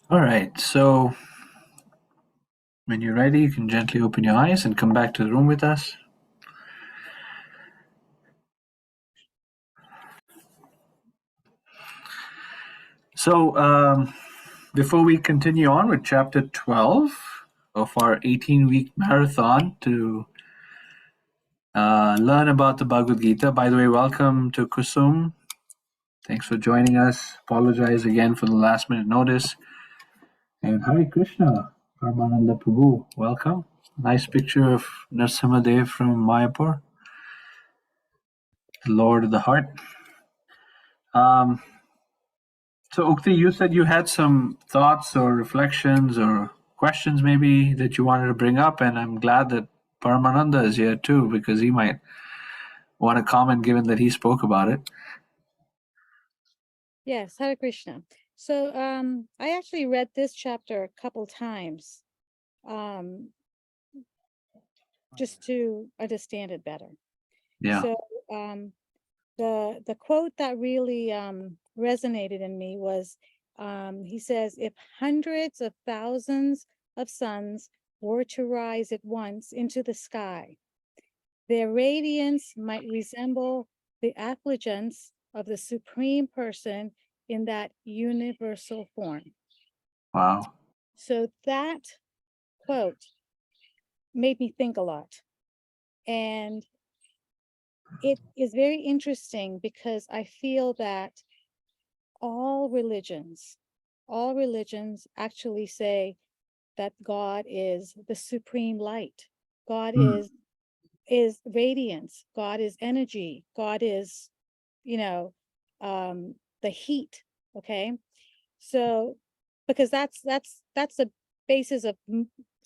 All right, so when you're ready, you can gently open your eyes and come back to the room with us. So, before we continue on with chapter 12 of our 18-week marathon to learn about the Bhagavad Gita, by the way, welcome to Kusum. Thanks for joining us. Apologize again for the last minute notice. And Hare Krishna, Paramananda Prabhu, welcome. Nice picture of Narasimhadev from Mayapur, the Lord of the Heart. So, Ukti, you said you had some thoughts or reflections or questions maybe that you wanted to bring up, and I'm glad that Paramananda is here too, because he might want to comment given that he spoke about it. Yes, Hare Krishna. So I actually read this chapter a couple times just to understand it better. Yeah. So the quote that really resonated in me was he says, if hundreds of thousands of suns were to rise at once into the sky, their radiance might resemble the effulgence of the Supreme Person in that universal form. Wow. So that quote made me think a lot. And it is very interesting because I feel that all religions actually say that God is the supreme light. God is radiance. God is energy. God is, the heat. Okay. So, because that's the basis of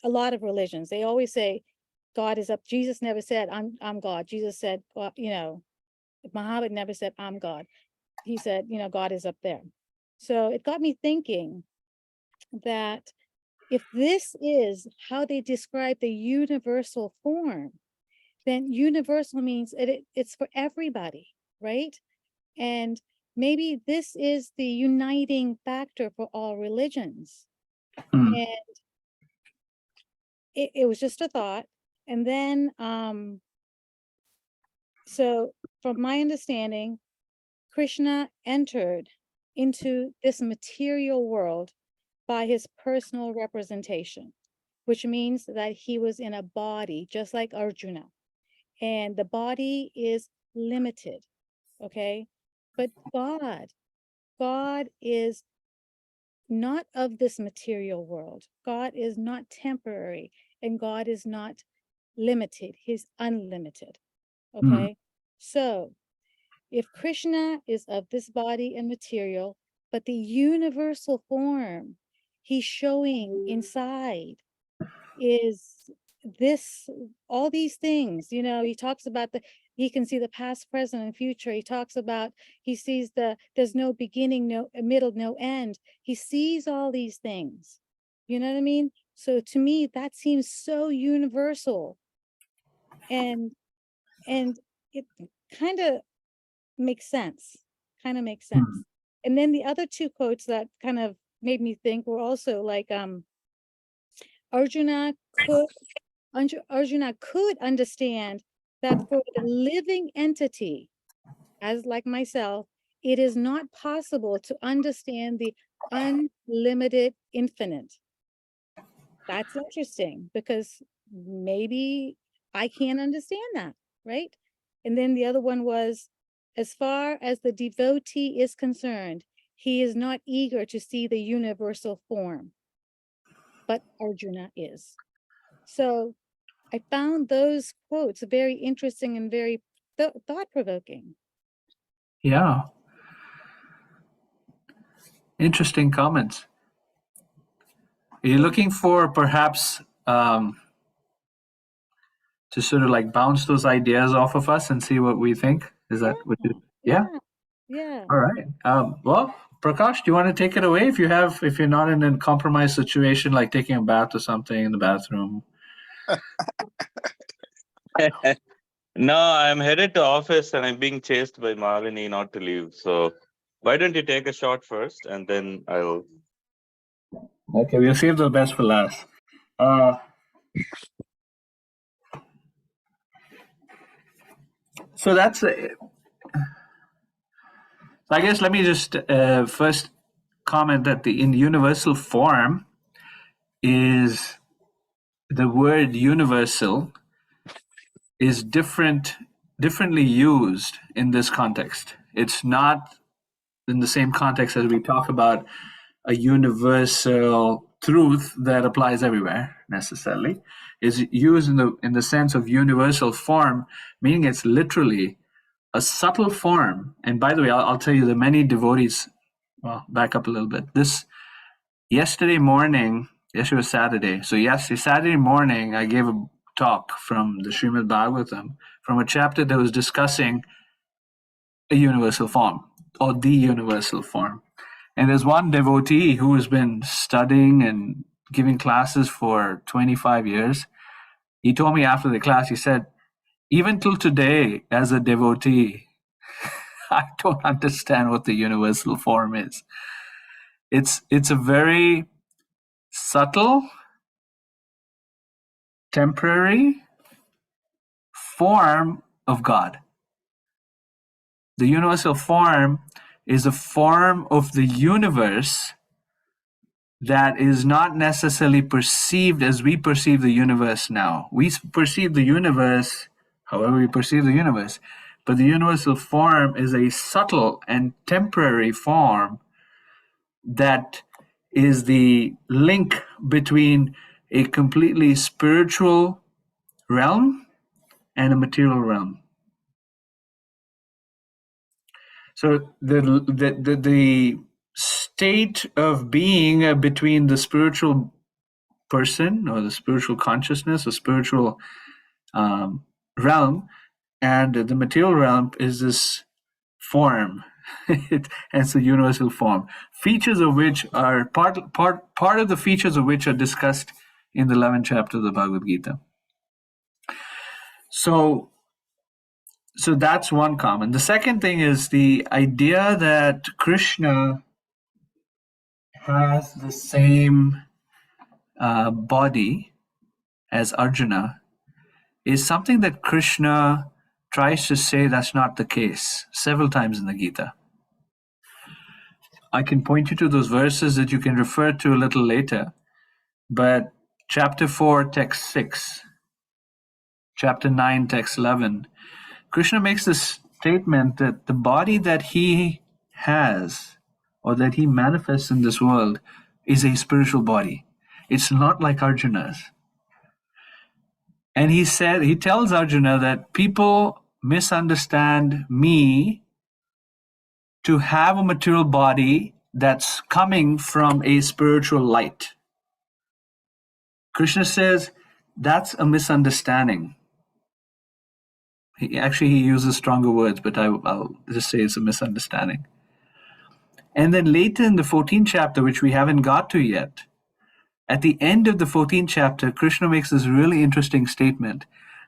a lot of religions. They always say God is up. Jesus never said I'm God. Jesus said, Muhammad never said I'm God. He said, God is up there. So it got me thinking that if this is how they describe the universal form, then universal means it's for everybody, right? And maybe this is the uniting factor for all religions. Mm. And it was just a thought. And then, so from my understanding, Krishna entered into this material world by his personal representation, which means that he was in a body, just like Arjuna. And the body is limited, okay? But God is not of this material world. God is not temporary, and God is not limited. He's unlimited. Okay. So if Krishna is of this body and material, but the universal form he's showing inside is this, all these things, he talks about he can see the past, present, and future. He talks about, he sees there's no beginning, no middle, no end. He sees all these things. You know what I mean? So to me, that seems so universal. And it kind of makes sense. And then the other two quotes that kind of made me think were also like Arjuna could understand that for the living entity, as like myself, it is not possible to understand the unlimited infinite. That's interesting because maybe I can't understand that, right? And then the other one was, as far as the devotee is concerned, he is not eager to see the universal form, but Arjuna is. So I found those quotes very interesting and very thought-provoking. Yeah. Interesting comments. Are you looking for perhaps to sort of like bounce those ideas off of us and see what we think? Is that what you? Yeah. Yeah. All right. Well, Prakash, do you want to take it away if you're not in a compromised situation like taking a bath or something in the bathroom? No, I'm headed to office and I'm being chased by Malini not to leave. So why don't you take a shot first and then I'll Okay, we'll save the best for last. So that's. I guess let me just first comment that in universal form is the word universal is differently used in this context. It's not in the same context as we talk about a universal truth that applies everywhere necessarily. Is used in the sense of universal form, meaning it's literally a subtle form. And by the way, I'll tell you the many devotees. Well, back up a little bit. Yesterday was Saturday. So Saturday morning, I gave a talk from the Srimad Bhagavatam from a chapter that was discussing a universal form or the universal form. And there's one devotee who has been studying and giving classes for 25 years. He told me after the class, he said, even till today, as a devotee, I don't understand what the universal form is. It's a very subtle, temporary form of God. The universal form is a form of the universe that is not necessarily perceived as we perceive the universe now. We perceive the universe however we perceive the universe, but the universal form is a subtle and temporary form that is the link between a completely spiritual realm and a material realm. So the state of being between the spiritual person or the spiritual consciousness or spiritual realm and the material realm is this form. It's a universal form. Features of which are part of the features of which are discussed in the 11th chapter of the Bhagavad Gita. So that's one comment. The second thing is the idea that Krishna has the same body as Arjuna is something that Krishna tries to say that's not the case several times in the Gita. I can point you to those verses that you can refer to a little later, but chapter 4, text 6, chapter 9, text 11, Krishna makes this statement that the body that he has or that he manifests in this world is a spiritual body. It's not like Arjuna's. And he tells Arjuna that people misunderstand me to have a material body that's coming from a spiritual light. Krishna says that's a misunderstanding. He uses stronger words, but I'll just say it's a misunderstanding. And then later in the 14th chapter, which we haven't got to yet, at the end of the 14th chapter, Krishna makes this really interesting statement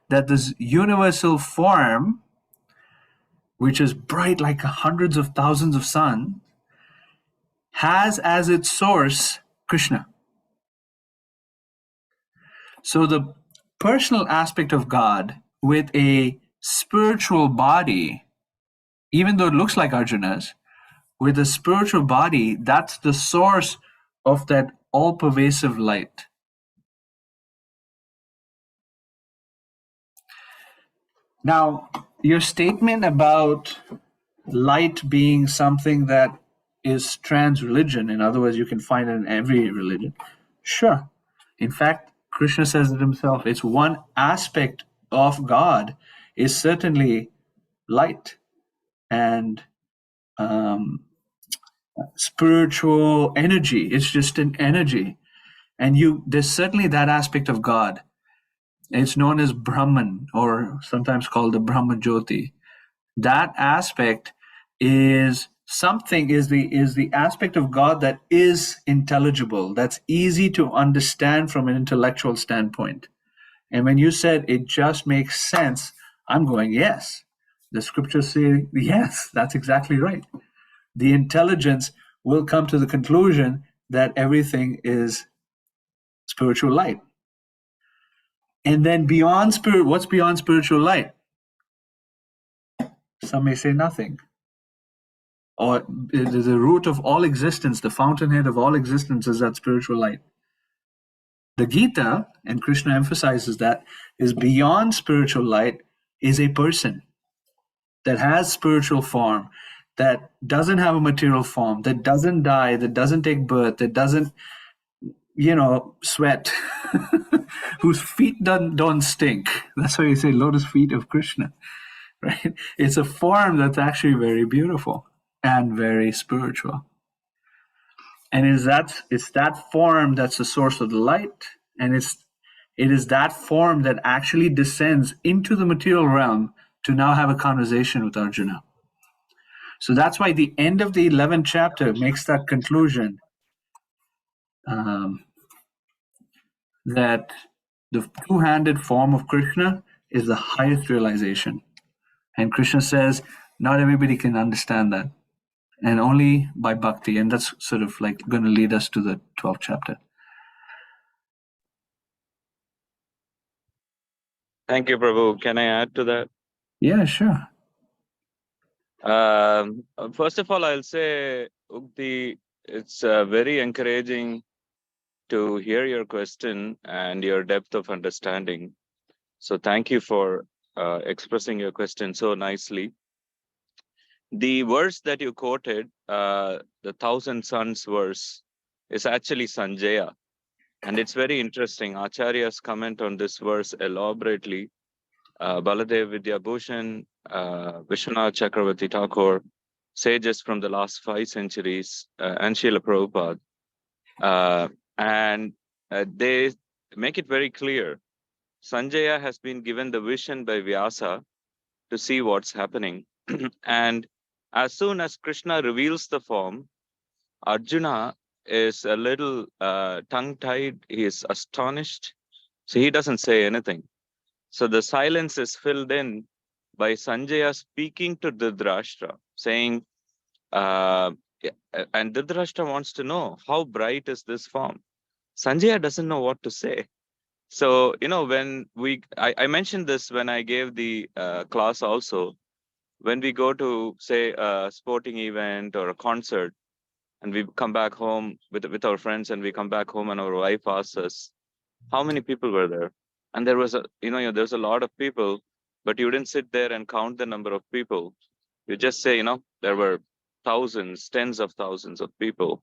that this universal form, which is bright like hundreds of thousands of suns, has as its source Krishna. So the personal aspect of God with a spiritual body, even though it looks like Arjuna's, with a spiritual body, that's the source of that all-pervasive light. Now, your statement about light being something that is trans-religion, in other words, you can find it in every religion, sure. In fact, Krishna says it himself, it's one aspect of God is certainly light and spiritual energy. It's just an energy. And there's certainly that aspect of God. It's known as Brahman, or sometimes called the Brahma Jyoti. That aspect is the aspect of God that is intelligible, that's easy to understand from an intellectual standpoint. And when you said it just makes sense, I'm going, yes. The scriptures say, yes, that's exactly right. The intelligence will come to the conclusion that everything is spiritual light. And then beyond spirit, what's beyond spiritual light? Some may say nothing. Or the root of all existence, the fountainhead of all existence is that spiritual light. The Gita, and Krishna emphasizes that, is beyond spiritual light is a person that has spiritual form, that doesn't have a material form, that doesn't die, that doesn't take birth, that doesn't, sweat, whose feet don't stink. That's why you say lotus feet of Krishna, right? It's a form that's actually very beautiful and very spiritual. And it's that form that's the source of the light, and it is that form that actually descends into the material realm to now have a conversation with Arjuna. So that's why the end of the 11th chapter makes that conclusion, that the two-handed form of Krishna is the highest realization. And Krishna says, not everybody can understand that, and only by bhakti. And that's sort of like going to lead us to the 12th chapter. Thank you, Prabhu. Can I add to that? Yeah, sure. First of all, I'll say, Ukti, it's very encouraging to hear your question and your depth of understanding. So thank you for expressing your question so nicely. The verse that you quoted, the 1,000 Sons verse, is actually Sanjaya. And it's very interesting. Acharya's comment on this verse elaborately. Baladev Vidyabhushan, Vishwanath Chakravarti Thakur, sages from the last 5 centuries, and Srila Prabhupada. And they make it very clear. Sanjaya has been given the vision by Vyasa to see what's happening. And as soon as Krishna reveals the form, Arjuna is a little tongue-tied. He is astonished. So he doesn't say anything. So the silence is filled in by Sanjaya speaking to Dhritarashtra, saying, and Dhritarashtra wants to know, how bright is this form? Sanjaya doesn't know what to say. So, when I mentioned this when I gave the class also, when we go to, say, a sporting event or a concert, and we come back home with our friends, and we come back home and our wife asks us, how many people were there? And there was there's a lot of people, but you didn't sit there and count the number of people. You just say, there were thousands, tens of thousands of people.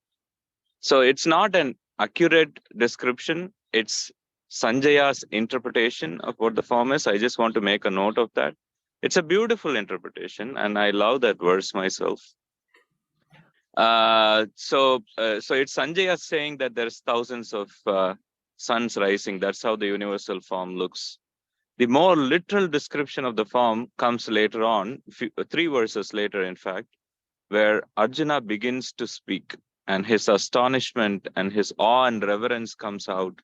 So it's not an accurate description. It's Sanjaya's interpretation of what the form is. I just want to make a note of that. It's a beautiful interpretation, and I love that verse myself. So it's Sanjaya saying that there's thousands of suns rising. That's how the universal form looks. The more literal description of the form comes later on, 3 verses later, in fact, where Arjuna begins to speak, and his astonishment and his awe and reverence comes out.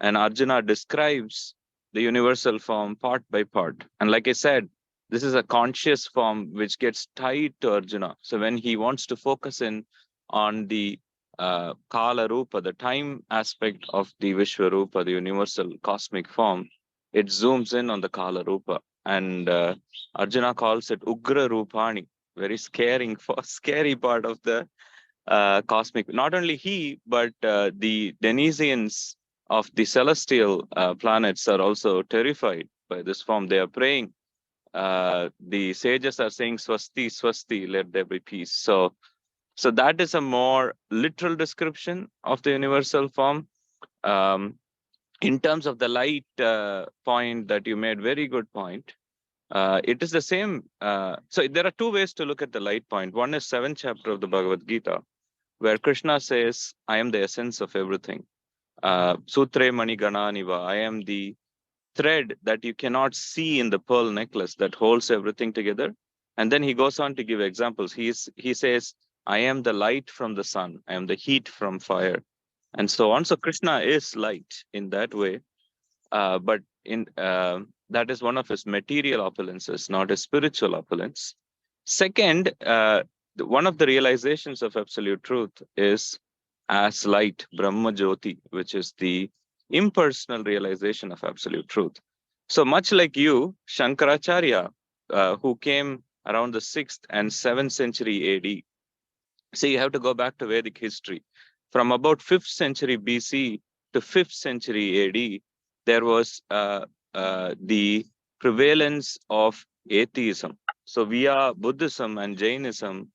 And Arjuna describes the universal form part by part. And like I said, this is a conscious form which gets tied to Arjuna. So when he wants to focus in on the Kala Rupa, the time aspect of the Vishwarupa, the universal cosmic form, it zooms in on the Kala Rupa. And Arjuna calls it Ugra Rupani, very scary part of the cosmic. Not only he, but the Denisians of the celestial planets are also terrified by this form. They are praying. The sages are saying, Swasti, Swasti, let there be peace. So that is a more literal description of the universal form. In terms of the light point that you made, very good point. It is the same. So there are 2 ways to look at the light point. One is 7th chapter of the Bhagavad Gita, where Krishna says, I am the essence of everything. Sutre Mani Gananiva, I am the thread that you cannot see in the pearl necklace that holds everything together. And then he goes on to give examples. He says, I am the light from the sun. I am the heat from fire. And so on. So Krishna is light in that way. But that is one of his material opulences, not his spiritual opulence. Second, one of the realizations of absolute truth is as light, Brahma Jyoti, which is the impersonal realization of absolute truth. So much like you, Shankaracharya, who came around the 6th and 7th century AD. So you have to go back to Vedic history. From about 5th century BC to 5th century AD, there was the prevalence of atheism. So via Buddhism and Jainism,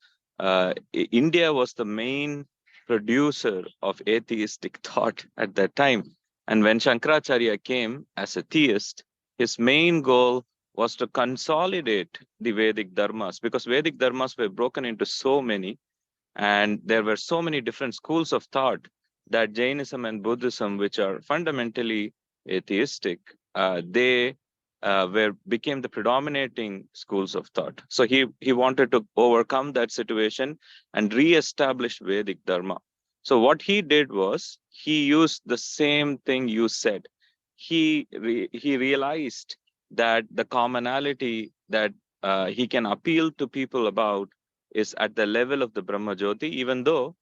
India was the main producer of atheistic thought at that time. And when Shankaracharya came as a theist, his main goal was to consolidate the Vedic dharmas, because Vedic dharmas were broken into so many, and there were so many different schools of thought that Jainism and Buddhism, which are fundamentally atheistic, they became the predominating schools of thought. So he wanted to overcome that situation and re-establish Vedic Dharma. So what he did was he used the same thing you said. He realized that the commonality that he can appeal to people about is at the level of the Brahma Jyoti, even though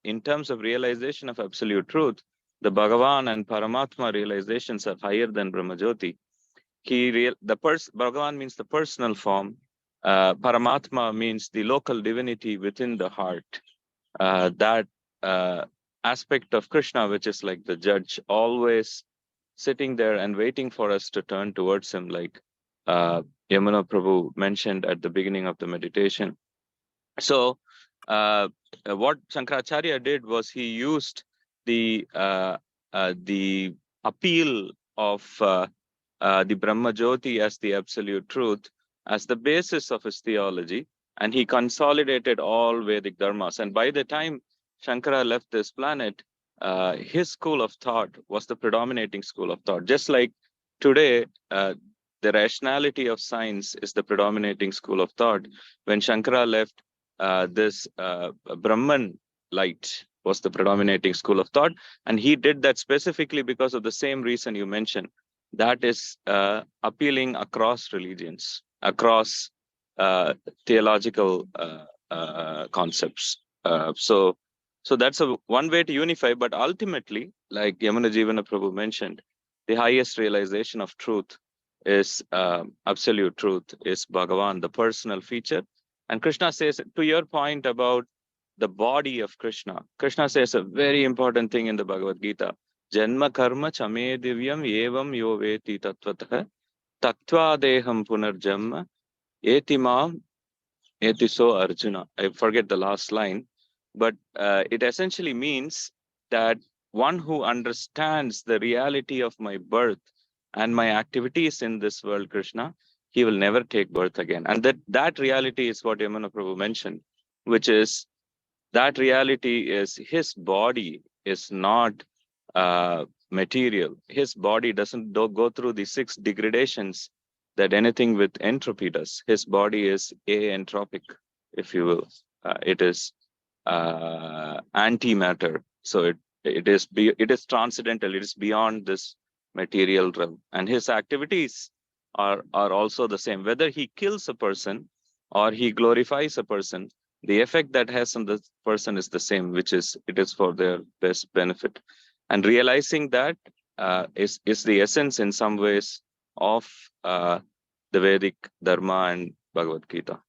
in terms of realization of absolute truth, the Bhagavan and Paramatma realizations are higher than Brahma Jyoti. Bhagavan means the personal form. Paramatma means the local divinity within the heart. That aspect of Krishna, which is like the judge, always sitting there and waiting for us to turn towards him, like Yamuna Prabhu mentioned at the beginning of the meditation. So what Shankaracharya did was he used the appeal of the Brahma Jyoti as the absolute truth as the basis of his theology, and he consolidated all Vedic dharmas. And by the time Shankara left this planet, his school of thought was the predominating school of thought. Just like today, the rationality of science is the predominating school of thought. When Shankara left, this Brahman light was the predominating school of thought. And he did that specifically because of the same reason you mentioned. That is appealing across religions, across theological concepts. So that's one way to unify, but ultimately, like Yamuna Jivana Prabhu mentioned, the highest realization of truth is absolute truth, is Bhagavan, the personal feature. And Krishna says, to your point about the body of Krishna, Krishna says a very important thing in the Bhagavad Gita. Janma karma chame divyam evam yo veti tatvatah taktva deham punarjanma etimam etiso Arjuna. I forget the last line, but it essentially means that one who understands the reality of my birth and my activities in this world, Krishna, he will never take birth again. And that reality is what Yamuna Prabhu mentioned, which is that reality is his body is not material. His body doesn't go through the 6 degradations that anything with entropy does. His body is aentropic, if you will. It is antimatter. So it is transcendental. It is beyond this material realm. And his activities are also the same. Whether he kills a person or he glorifies a person, the effect that has on the person is the same, which is it is for their best benefit. And realizing that is the essence in some ways of the Vedic Dharma and Bhagavad Gita.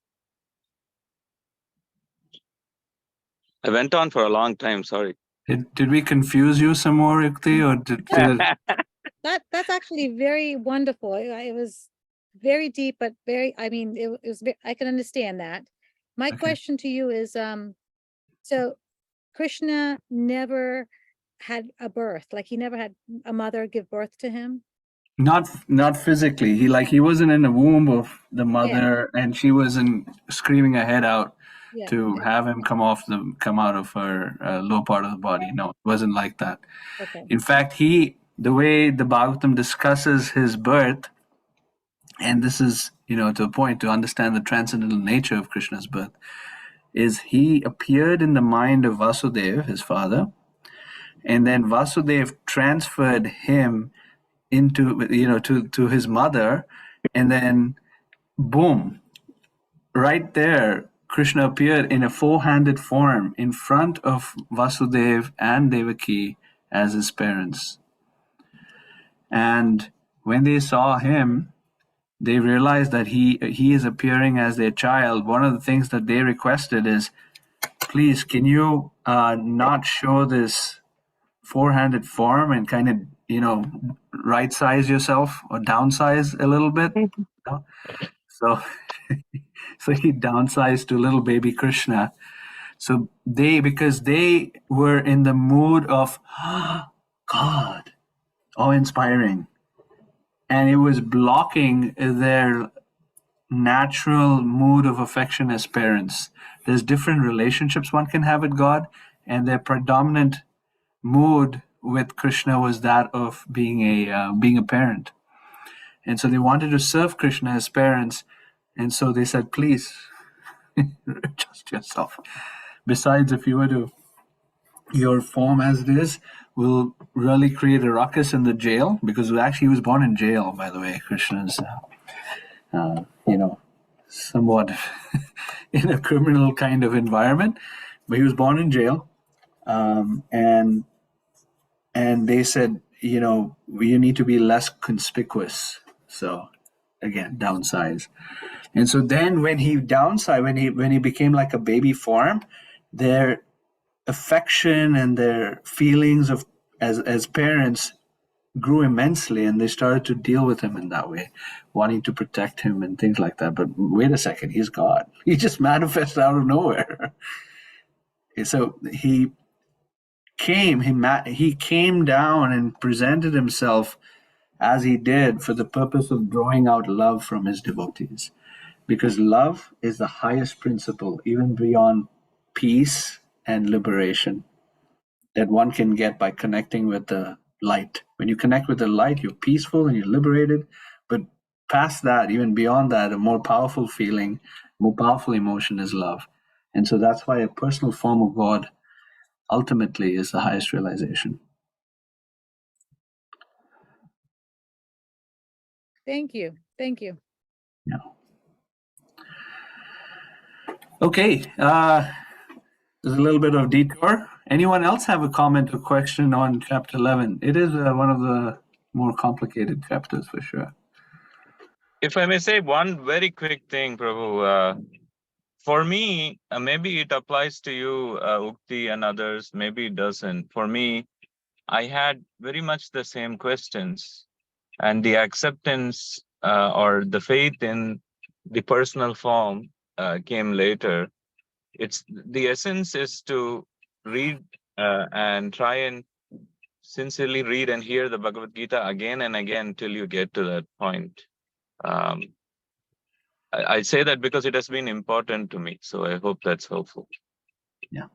I went on for a long time, sorry. Did we confuse you some more, Yukti, or That's actually very wonderful. It was very deep, but very, I mean, it was, I can understand that. My question to you is, so Krishna never had a birth, like he never had a mother give birth to him? Not physically. He wasn't in the womb of the mother, and she wasn't screaming her head out to have him come out of her low part of the body. No, it wasn't like that. Okay. In fact, the way the Bhagavatam discusses his birth, and this is, to a point to understand the transcendental nature of Krishna's birth, is he appeared in the mind of Vasudeva, his father, and then Vasudeva transferred him into, to his mother, and then boom, right there, Krishna appeared in a four-handed form in front of Vasudeva and Devaki as his parents. And when they saw him, they realized that he is appearing as their child. One of the things that they requested is, please, can you not show this four-handed form and kind of, right size yourself or downsize a little bit? So he downsized to little baby Krishna. So because they were in the mood of God, awe-inspiring, and it was blocking their natural mood of affection as parents. There's different relationships one can have with God, and their predominant mood with Krishna was that of being a parent. And so they wanted to serve Krishna as parents, and so they said, please, adjust yourself. Besides, if you were to, your form as it is will really create a ruckus in the jail, because actually he was born in jail, by the way. Krishna's, somewhat in a criminal kind of environment, but he was born in jail. And they said, you need to be less conspicuous. So again, downsize. And so then when he downsized, when he became like a baby form, their affection and their feelings of as parents grew immensely, and they started to deal with him in that way, wanting to protect him and things like that. But wait a second, he's God. He just manifested out of nowhere. So he came down and presented himself as he did for the purpose of drawing out love from his devotees, because love is the highest principle, even beyond peace and liberation, that one can get by connecting with the light. When you connect with the light, you're peaceful and you're liberated. But past that, even beyond that, a more powerful feeling, more powerful emotion is love. And so that's why a personal form of God ultimately is the highest realization. Thank you. Thank you. Yeah. Okay. There's a little bit of detour. Anyone else have a comment or question on chapter 11? It is one of the more complicated chapters for sure. If I may say one very quick thing, Prabhu. For me, maybe it applies to you, Ukti and others, maybe it doesn't. For me, I had very much the same questions, and the acceptance or the faith in the personal form came later. It's the essence is to read and try and sincerely read and hear the Bhagavad Gita again and again till you get to that point. I say that because it has been important to me, so I hope that's helpful. Yeah.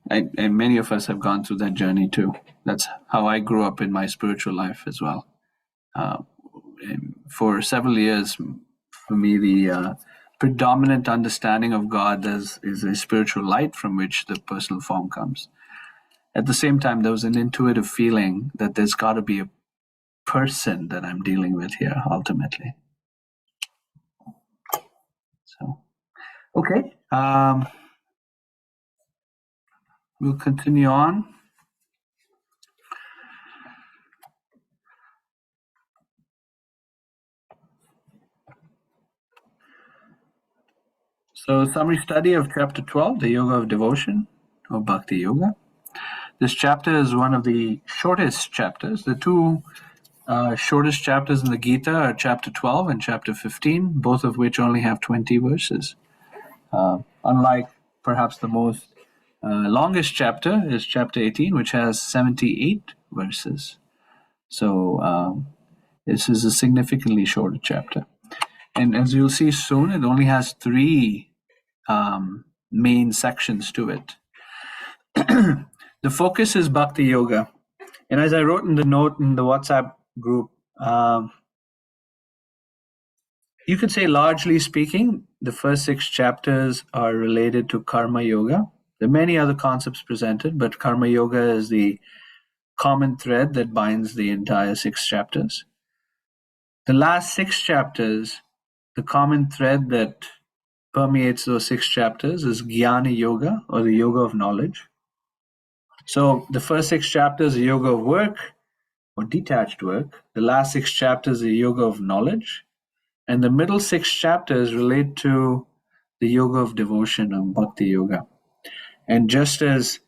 And many of us have gone through that journey too. That's how I grew up in my spiritual life as well. For several years, for me, the predominant understanding of God is a spiritual light from which the personal form comes. At the same time, there was an intuitive feeling that there's got to be a person that I'm dealing with here ultimately. So, okay. We'll continue on. So, summary study of chapter 12, the Yoga of Devotion, or Bhakti Yoga. This chapter is one of the shortest chapters. The two shortest chapters in the Gita are chapter 12 and chapter 15, both of which only have 20 verses. Unlike perhaps the most longest chapter is chapter 18, which has 78 verses. So this is a significantly shorter chapter. And as you'll see soon, it only has 3 main sections to it. The focus is Bhakti Yoga. And as I wrote in the note in the WhatsApp group, you could say, largely speaking, the first 6 chapters are related to Karma Yoga. There are many other concepts presented, but Karma Yoga is the common thread that binds the entire 6 chapters. The last 6 chapters, the common thread that permeates those 6 chapters is Jnana Yoga, or the yoga of knowledge. So the first 6 chapters are yoga of work or detached work. The last 6 chapters are yoga of knowledge. And the middle 6 chapters relate to the yoga of devotion, or bhakti yoga. And just as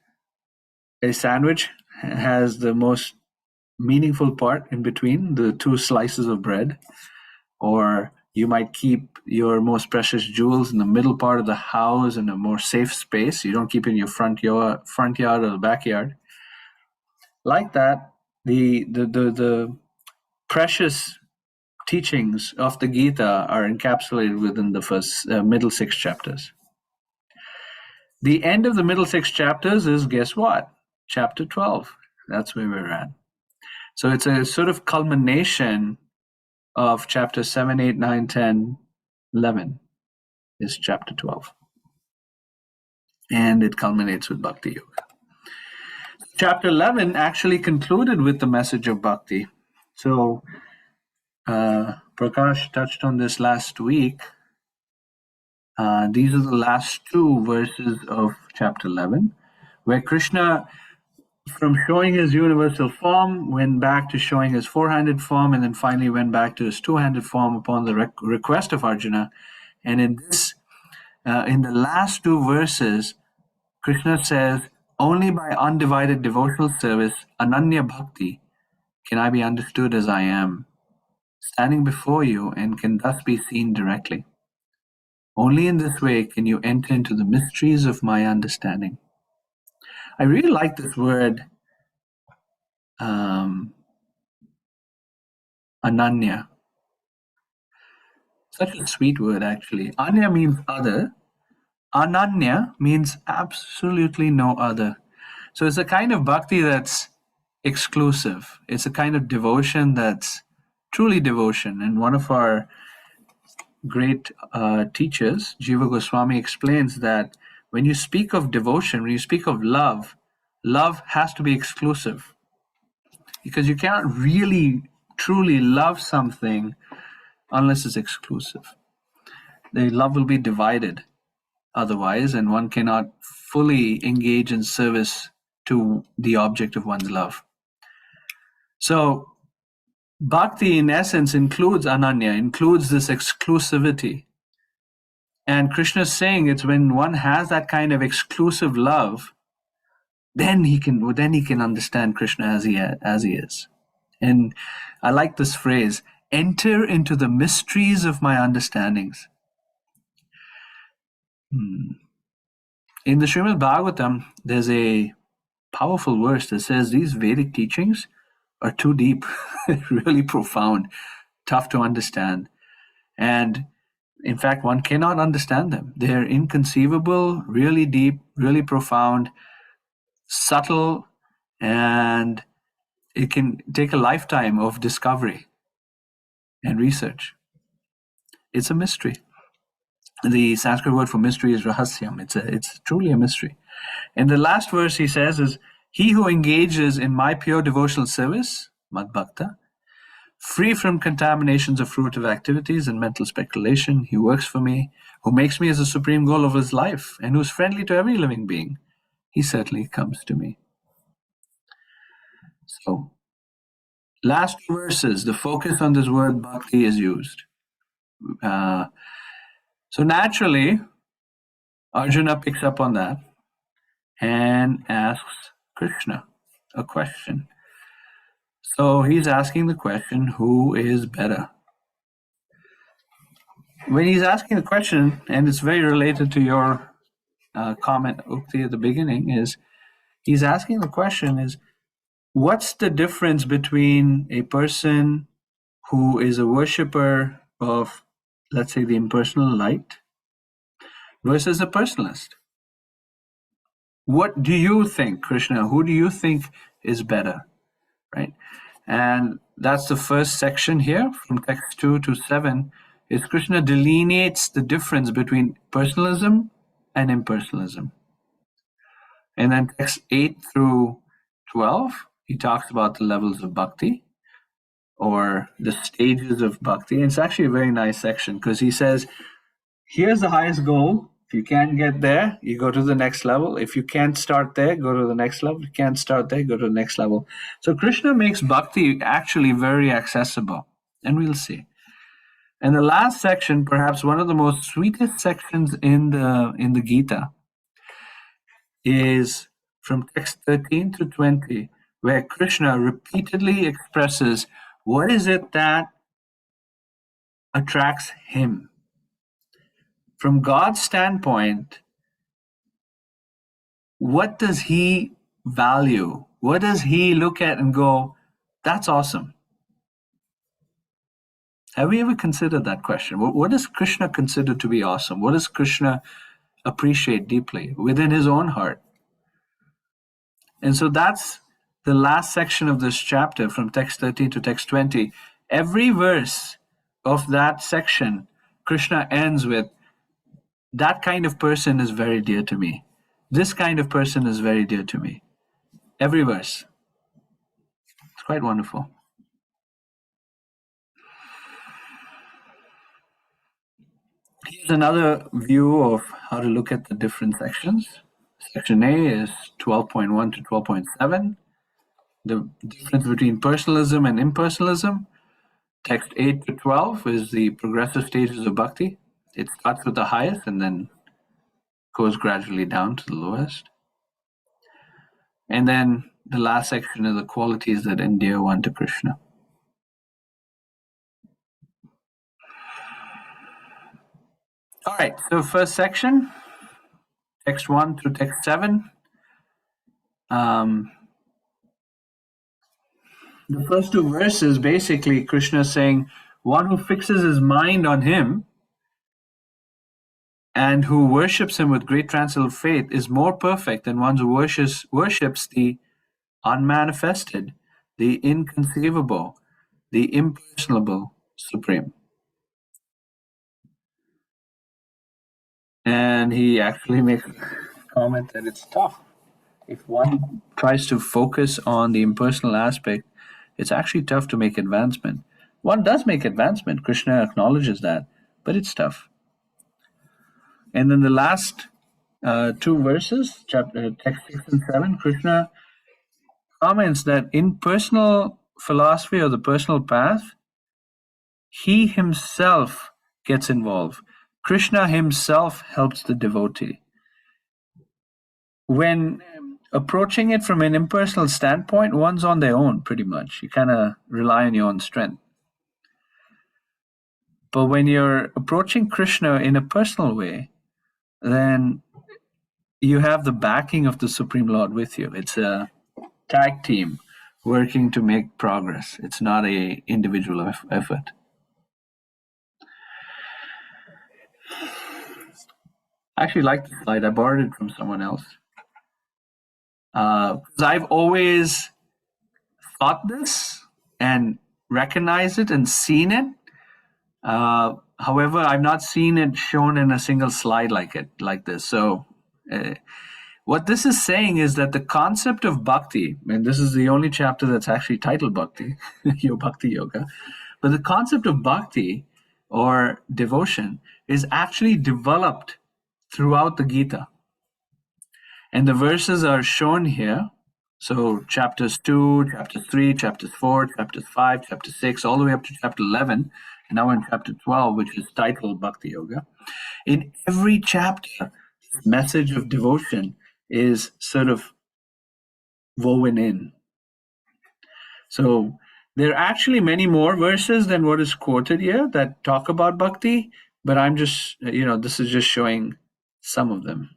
a sandwich has the most meaningful part in between the 2 slices of bread, or you might keep your most precious jewels in the middle part of the house in a more safe space. You don't keep it in your front yard or the backyard. Like that, the precious teachings of the Gita are encapsulated within the first middle 6 chapters. The end of the middle 6 chapters is, guess what? Chapter 12. That's where we're at. So it's a sort of culmination of chapter 7, 8, 9, 10, 11 is chapter 12. And it culminates with Bhakti Yoga. Chapter 11 actually concluded with the message of Bhakti. So Prakash touched on this last week. These are the last 2 verses of chapter 11, where Krishna, from showing his universal form, went back to showing his 4-handed form, and then finally went back to his 2-handed form upon the request of Arjuna. And in the last 2 verses, Krishna says, only by undivided devotional service, Ananya Bhakti, can I be understood as I am, standing before you, and can thus be seen directly. Only in this way can you enter into the mysteries of my understanding. I really like this word, Ananya. Such a sweet word, actually. Anya means other. Ananya means absolutely no other. So it's a kind of bhakti that's exclusive. It's a kind of devotion that's truly devotion. And one of our great teachers, Jiva Goswami, explains that when you speak of devotion, when you speak of love, love has to be exclusive. Because you cannot really, truly love something unless it's exclusive. The love will be divided otherwise, and one cannot fully engage in service to the object of one's love. So bhakti in essence includes ananya, includes this exclusivity. And Krishna is saying it's when one has that kind of exclusive love, then he can understand Krishna as he is. And I like this phrase, enter into the mysteries of my understandings. In the Srimad Bhagavatam, there's a powerful verse that says these Vedic teachings are too deep, really profound, tough to understand. And in fact, one cannot understand them. They're inconceivable, really deep, really profound, subtle, and it can take a lifetime of discovery and research. It's a mystery. The Sanskrit word for mystery is rahasyam. It's truly a mystery. And the last verse he says is, he who engages in my pure devotional service, mad bhakta, free from contaminations of fruitive activities and mental speculation, he works for me, who makes me as the supreme goal of his life, and who is friendly to every living being, he certainly comes to me. So, last 2 verses, the focus on this word bhakti is used. So naturally, Arjuna picks up on that and asks Krishna a question. So he's asking the question, who is better? When he's asking the question, and it's very related to your comment, Ukti, at the beginning, is he's asking the question is, what's the difference between a person who is a worshipper of, let's say, the impersonal light versus a personalist? What do you think, Krishna? Who do you think is better, right? And that's the first section here, from text 2 to 7, is Krishna delineates the difference between personalism and impersonalism. And then text 8 through 12, he talks about the levels of bhakti, or the stages of bhakti. And it's actually a very nice section, because he says, here's the highest goal. If you can't get there, you go to the next level. If you can't start there, go to the next level. If you can't start there, go to the next level. So Krishna makes bhakti actually very accessible, and we'll see. And the last section, perhaps one of the most sweetest sections in the Gita, is from text 13 to 20, where Krishna repeatedly expresses what is it that attracts him. From God's standpoint, what does he value? What does he look at and go, that's awesome? Have we ever considered that question? What does Krishna consider to be awesome? What does Krishna appreciate deeply within his own heart? And so that's the last section of this chapter, from text 13 to text 20. Every verse of that section, Krishna ends with, that kind of person is very dear to me. This kind of person is very dear to me. Every verse. It's quite wonderful. Here's another view of how to look at the different sections. Section A is 12.1 to 12.7. The difference between personalism and impersonalism. Text 8 to 12 is the progressive stages of bhakti. It starts with the highest and then goes gradually down to the lowest. And then the last section are the qualities that endear one to Krishna. All right, so first section, text 1 through text 7. The first two verses, basically, Krishna is saying, one who fixes his mind on him and who worships him with great transcendental faith is more perfect than one who worships the unmanifested, the inconceivable, the impersonable Supreme. And he actually makes a comment that it's tough. If one tries to focus on the impersonal aspect, it's actually tough to make advancement. One does make advancement, Krishna acknowledges that, but it's tough. And then the last two verses, text 6 and 7, Krishna comments that in personal philosophy or the personal path, he himself gets involved. Krishna himself helps the devotee. When approaching it from an impersonal standpoint, one's on their own pretty much. You kind of rely on your own strength. But when you're approaching Krishna in a personal way, then you have the backing of the Supreme Lord with you. It's a tag team working to make progress. It's not an individual effort. I actually like this slide. I borrowed it from someone else. Because I've always thought this and recognized it and seen it. However, I've not seen it shown in a single slide like this. So what this is saying is that the concept of bhakti, and this is the only chapter that's actually titled Bhakti, Your Bhakti Yoga, but the concept of bhakti or devotion is actually developed throughout the Gita. And the verses are shown here. So chapters 2, chapters 3, chapters 4, chapters 5, chapter 6, all the way up to chapter 11. And now in chapter 12, which is titled Bhakti Yoga. In every chapter, this message of devotion is sort of woven in. So there are actually many more verses than what is quoted here that talk about bhakti, but I'm just, this is just showing some of them.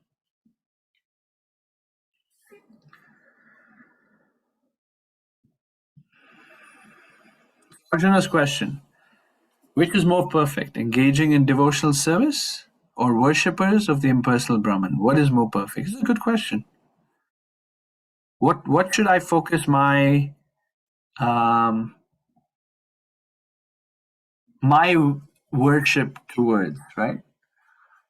Arjuna's question: which is more perfect, engaging in devotional service or worshippers of the impersonal Brahman? What is more perfect? It's a good question. What should I focus my my worship towards, right?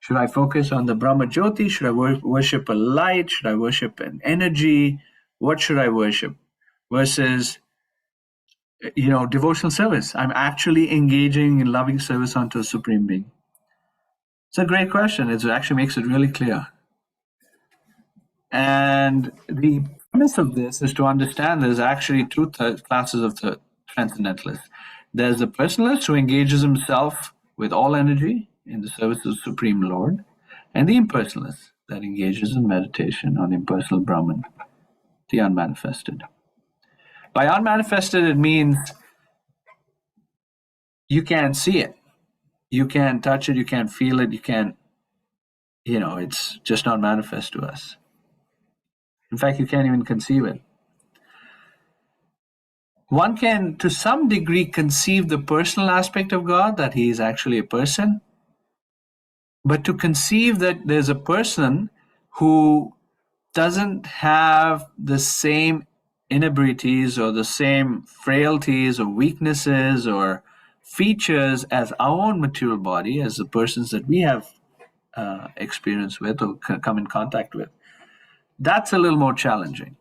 Should I focus on the Brahma Jyoti? Should I worship a light? Should I worship an energy? What should I worship? Versus devotional service. I'm actually engaging in loving service unto a Supreme Being. It's a great question. It actually makes it really clear. And the premise of this is to understand there's actually two classes of the transcendentalists. There's the personalist who engages himself with all energy in the service of the Supreme Lord, and the impersonalist that engages in meditation on impersonal Brahman, the unmanifested. By unmanifested, it means you can't see it. You can't touch it, you can't feel it, you can't, it's just not manifest to us. In fact, you can't even conceive it. One can, to some degree, conceive the personal aspect of God, that he is actually a person. But to conceive that there's a person who doesn't have the same inabilities or the same frailties or weaknesses or features as our own material body, as the persons that we have experience with or come in contact with, that's a little more challenging.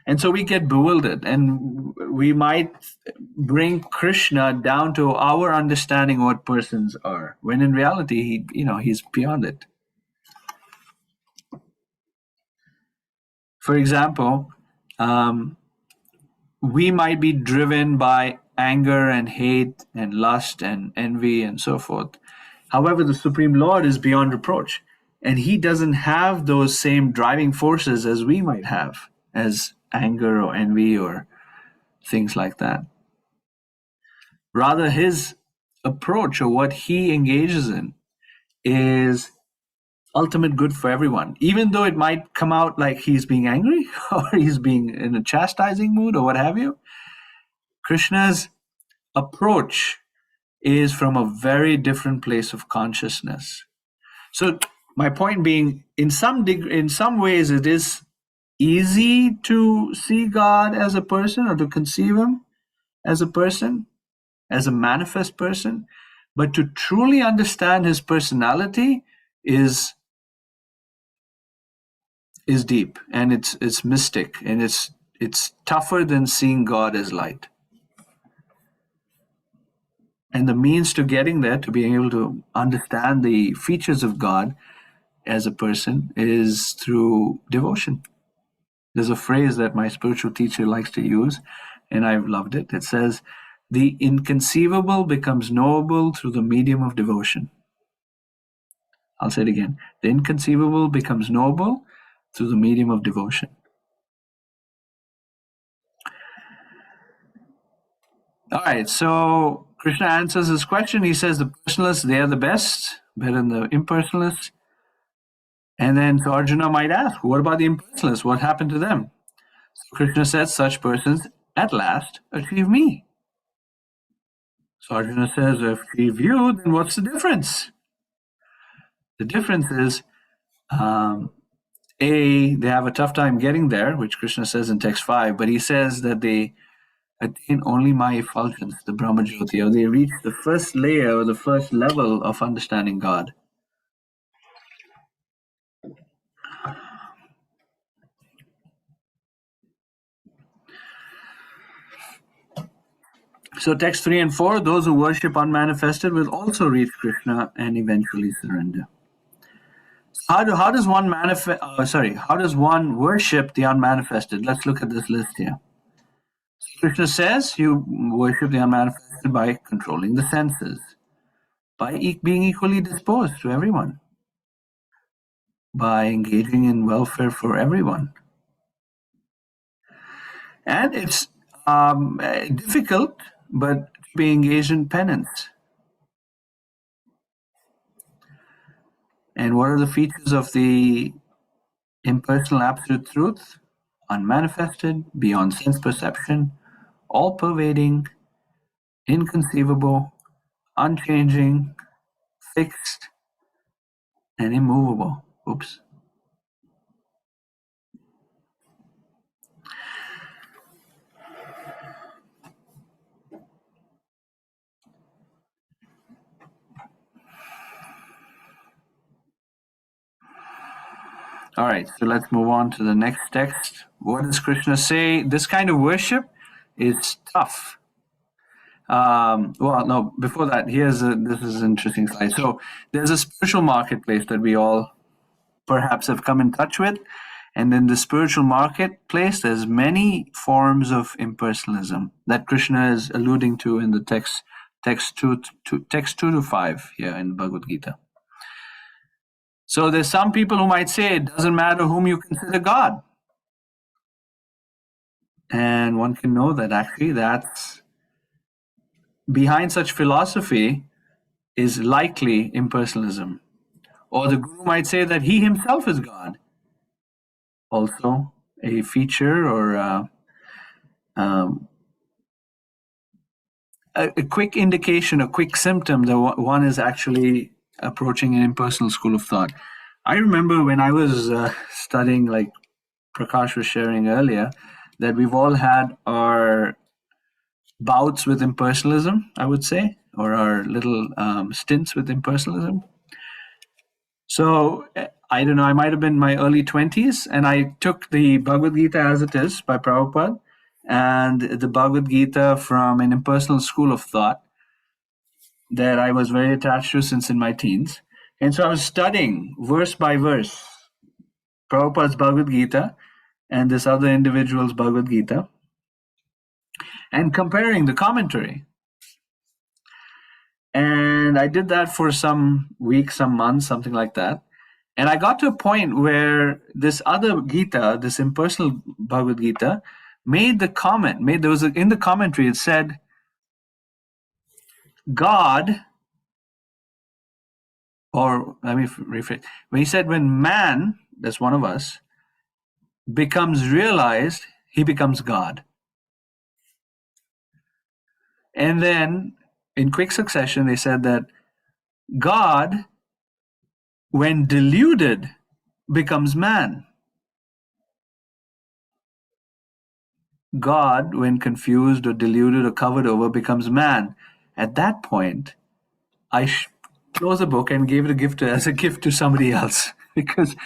And so we get bewildered, and we might bring Krishna down to our understanding what persons are, when in reality, he's beyond it. For example, we might be driven by anger and hate and lust and envy and so forth. However, the Supreme Lord is beyond reproach, and he doesn't have those same driving forces as we might have, as anger or envy or things like that. Rather, his approach, or what he engages in, is ultimate good for everyone, even though it might come out like he's being angry or he's being in a chastising mood or what have you. Krishna's approach is from a very different place of consciousness. So my point being, in some ways, it is easy to see God as a person, or to conceive him as a person, as a manifest person, but to truly understand his personality is deep, and it's mystic, and it's tougher than seeing God as light. And the means to getting there, to being able to understand the features of God as a person, is through devotion. There's a phrase that my spiritual teacher likes to use, and I've loved it. It says, "The inconceivable becomes knowable through the medium of devotion." I'll say it again. The inconceivable becomes knowable through the medium of devotion. All right, so Krishna answers this question. He says the personalists, they are the best, better than the impersonalists. And then so Arjuna might ask, what about the impersonalists? What happened to them? So Krishna says, such persons at last achieve me. So Arjuna says, if achieve you, then what's the difference? The difference is, they have a tough time getting there, which Krishna says in text 5, but he says that they attain only my effulgence, the Brahmajyoti, or they reach the first layer or the first level of understanding God. So text 3 and 4, those who worship unmanifested will also reach Krishna and eventually surrender. How does one worship the unmanifested? Let's look at this list here. Krishna says you worship the unmanifested by controlling the senses, by being equally disposed to everyone, by engaging in welfare for everyone. And it's difficult, but to be engaged in penance. And what are the features of the impersonal absolute truth? Unmanifested, beyond sense perception, all-pervading, inconceivable, unchanging, fixed, and immovable. Oops. All right, so let's move on to the next text. What does Krishna say? This kind of worship is tough. Well, no, before that, this is an interesting slide. So there's a spiritual marketplace that we all perhaps have come in touch with. And in the spiritual marketplace, there's many forms of impersonalism that Krishna is alluding to in the text 2 to 5 here in Bhagavad Gita. So there's some people who might say it doesn't matter whom you consider God. And one can know that actually that's behind such philosophy is likely impersonalism. Or the Guru might say that he himself is God. Also a feature or a quick indication, a quick symptom that one is actually approaching an impersonal school of thought. I remember when I was studying, like Prakash was sharing earlier, that we've all had our bouts with impersonalism, I would say, or our little stints with impersonalism. So I don't know, I might have been in my early 20s, and I took the Bhagavad Gita as it is by Prabhupada, and the Bhagavad Gita from an impersonal school of thought that I was very attached to since in my teens. And so I was studying verse by verse Prabhupada's Bhagavad Gita and this other individual's Bhagavad Gita and comparing the commentary. And I did that for some weeks, some months, something like that. And I got to a point where this other Gita, this impersonal Bhagavad Gita, made the comment, in the commentary, it said, God, or let me rephrase, when he said, when man, that's one of us, becomes realized, he becomes God. And then in quick succession, they said that God, when deluded, becomes man. God, when confused or deluded or covered over, becomes man. At that point, I closed the book and gave it as a gift to somebody else because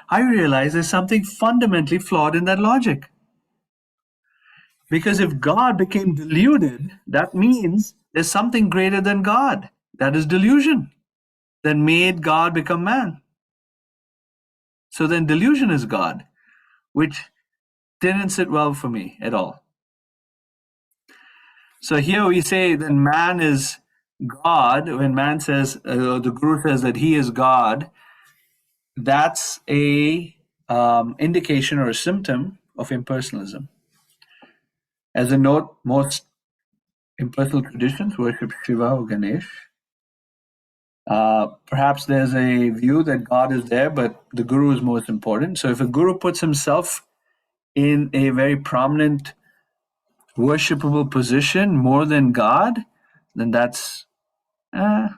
I realized there's something fundamentally flawed in that logic. Because if God became deluded, that means there's something greater than God. That is delusion that made God become man. So then delusion is God, which didn't sit well for me at all. So here we say that man is God. When man says, the Guru says that he is God, that's a indication or a symptom of impersonalism. As a note, most impersonal traditions worship Shiva or Ganesh. Perhaps there's a view that God is there, but the Guru is most important. So if a Guru puts himself in a very prominent, worshipable position more than God, then that's a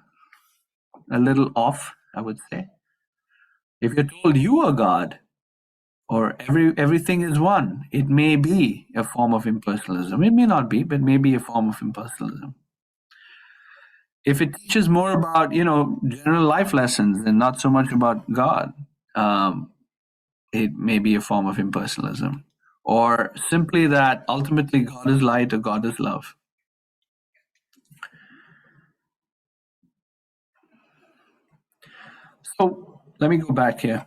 little off, I would say. If you're told you are God, or everything is one, it may be a form of impersonalism. It may not be, but may be a form of impersonalism. If it teaches more about, general life lessons and not so much about God, it may be a form of impersonalism. Or simply that ultimately God is light or God is love. So let me go back here.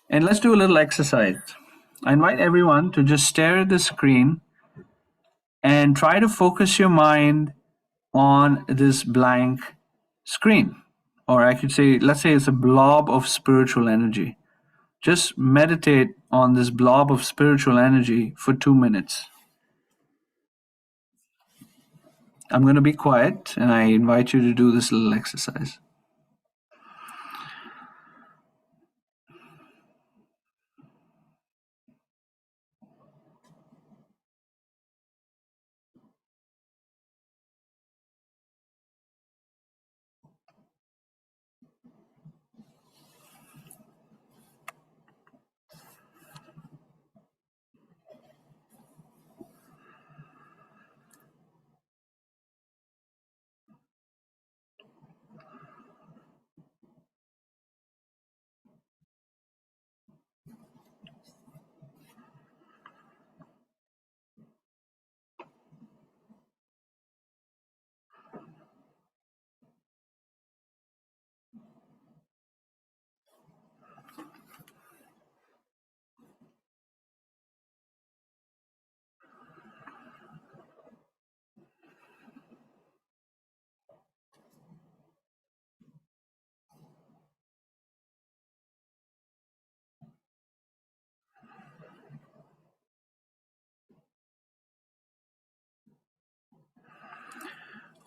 And let's do a little exercise. I invite everyone to just stare at the screen and try to focus your mind on this blank screen. Or I could say, let's say it's a blob of spiritual energy. Just meditate on this blob of spiritual energy for 2 minutes. I'm going to be quiet and I invite you to do this little exercise.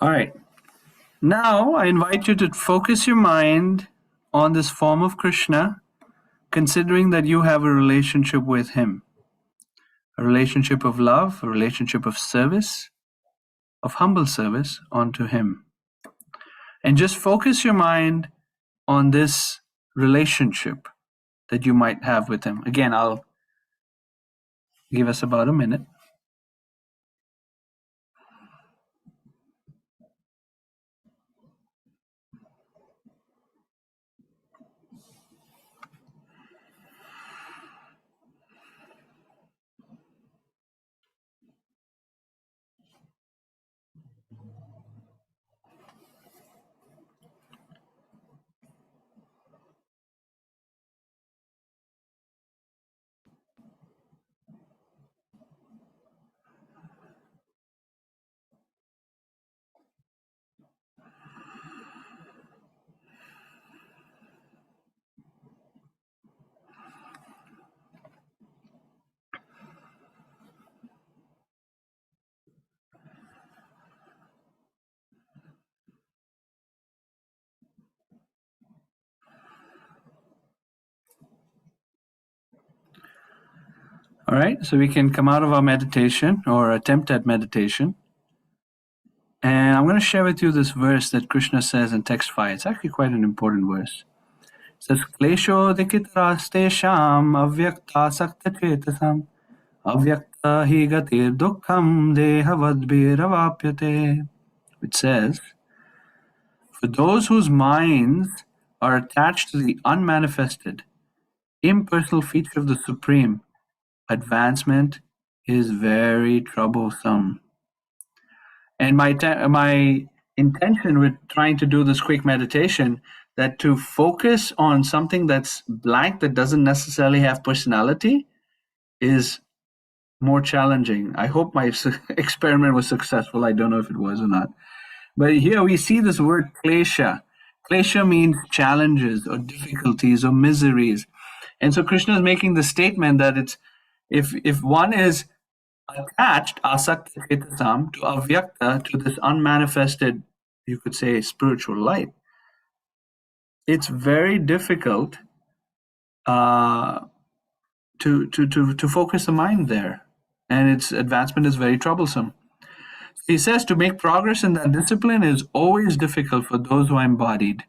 All right. Now I invite you to focus your mind on this form of Krishna, considering that you have a relationship with him, a relationship of love, a relationship of service, of humble service unto him. And just focus your mind on this relationship that you might have with him. Again, I'll give us about a minute. All right, so we can come out of our meditation or attempt at meditation. And I'm going to share with you this verse that Krishna says in text 5. It's actually quite an important verse. It says, Klesho dikitastesham avyakta sakta chetasam avyakta hi gatir dukkham dehavadbhiravapyate. Which says, for those whose minds are attached to the unmanifested, impersonal feature of the Supreme, advancement is very troublesome. And my intention with trying to do this quick meditation, that to focus on something that's blank, that doesn't necessarily have personality, is more challenging. I hope my experiment was successful. I don't know if it was or not. But here we see this word klesha. Klesha means challenges or difficulties or miseries. And so Krishna is making the statement that it's if one is attached, asakta chetasam, to avyakta, to this unmanifested, you could say, spiritual light, it's very difficult to focus the mind there, and its advancement is very troublesome. He says to make progress in that discipline is always difficult for those who are embodied,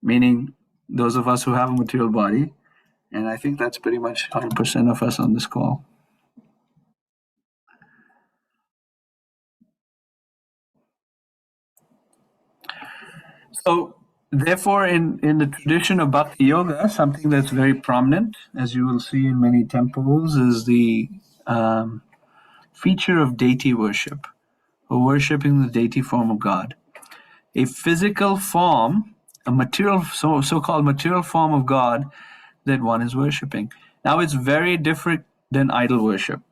meaning those of us who have a material body, and I think that's pretty much 100% of us on this call. So, therefore, in the tradition of Bhakti Yoga, something that's very prominent, as you will see in many temples, is the feature of deity worship, or worshipping the deity form of God. A physical form, a material, so-called material form of God that one is worshipping. Now, it's very different than idol worship.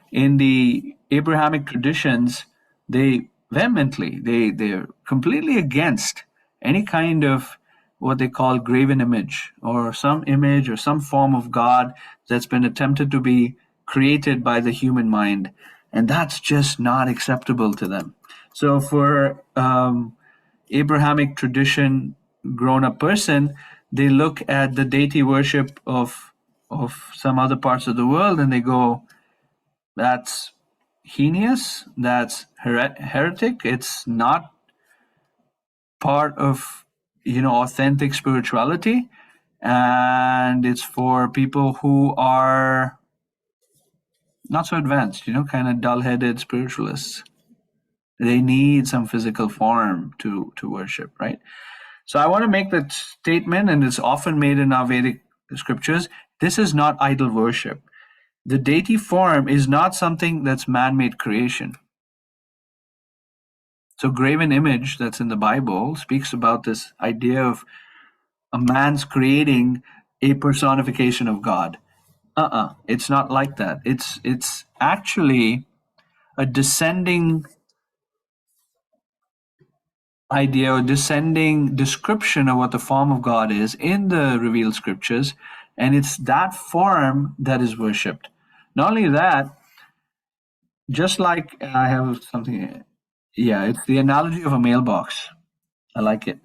In the Abrahamic traditions, they vehemently, they're completely against any kind of what they call graven image, or some image or some form of God that's been attempted to be created by the human mind. And that's just not acceptable to them. So for Abrahamic tradition grown-up person, they look at the deity worship of some other parts of the world and they go, that's heinous, that's heretic, it's not part of authentic spirituality, and it's for people who are not so advanced, kind of dull-headed spiritualists. They need some physical form to worship, right? So I want to make that statement, and it's often made in our Vedic scriptures. This is not idol worship. The deity form is not something that's man-made creation. So graven image that's in the Bible speaks about this idea of a man's creating a personification of God. It's not like that. It's actually a descending idea or descending description of what the form of God is in the revealed scriptures, and it's that form that is worshipped. Not only that, just like I have something Yeah, it's the analogy of a mailbox. I like it.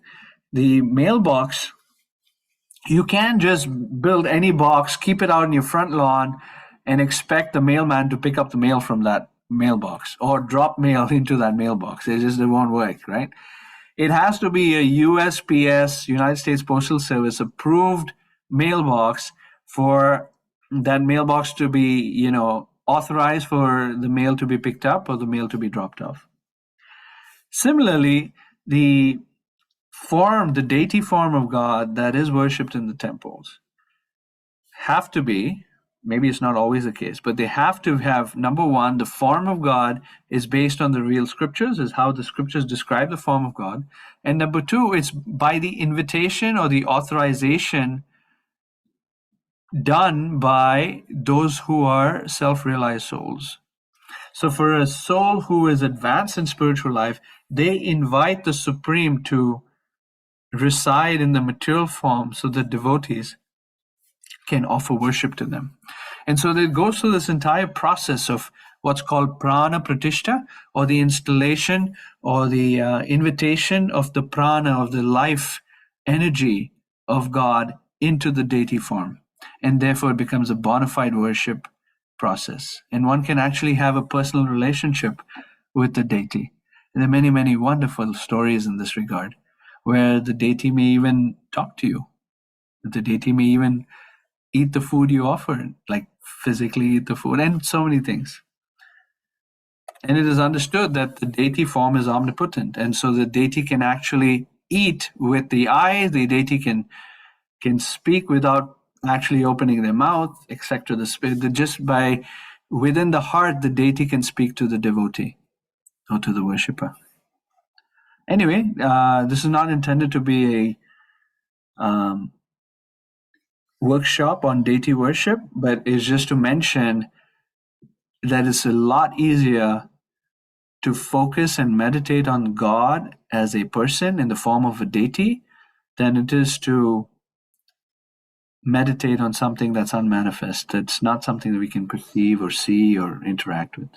The mailbox, you can't just build any box, keep it out in your front lawn, and expect the mailman to pick up the mail from that mailbox or drop mail into that mailbox. It won't work, right? It has to be a USPS, United States Postal Service approved mailbox for that mailbox to be, authorized for the mail to be picked up or the mail to be dropped off. Similarly, the deity form of God that is worshipped in the temples have to be, maybe it's not always the case, but they have to have, number one, the form of God is based on the real scriptures, is how the scriptures describe the form of God. And number two, it's by the invitation or the authorization done by those who are self-realized souls. So for a soul who is advanced in spiritual life, they invite the Supreme to reside in the material form so that devotees can offer worship to them. And so it goes through this entire process of what's called prana pratishtha, or the installation or the invitation of the prana, of the life energy of God into the deity form. And therefore it becomes a bona fide worship process. And one can actually have a personal relationship with the deity. And there are many, many wonderful stories in this regard, where the deity may even talk to you. The deity may even eat the food you offer, like physically eat the food, and so many things. And it is understood that the deity form is omnipotent, and so the deity can actually eat with the eye. The deity can speak without actually opening their mouth, etc. The spirit, just by within the heart, the deity can speak to the devotee or to the worshipper. Anyway, this is not intended to be a workshop on deity worship, but it's just to mention that it's a lot easier to focus and meditate on God as a person in the form of a deity than it is to meditate on something that's unmanifest. It's not something that we can perceive or see or interact with.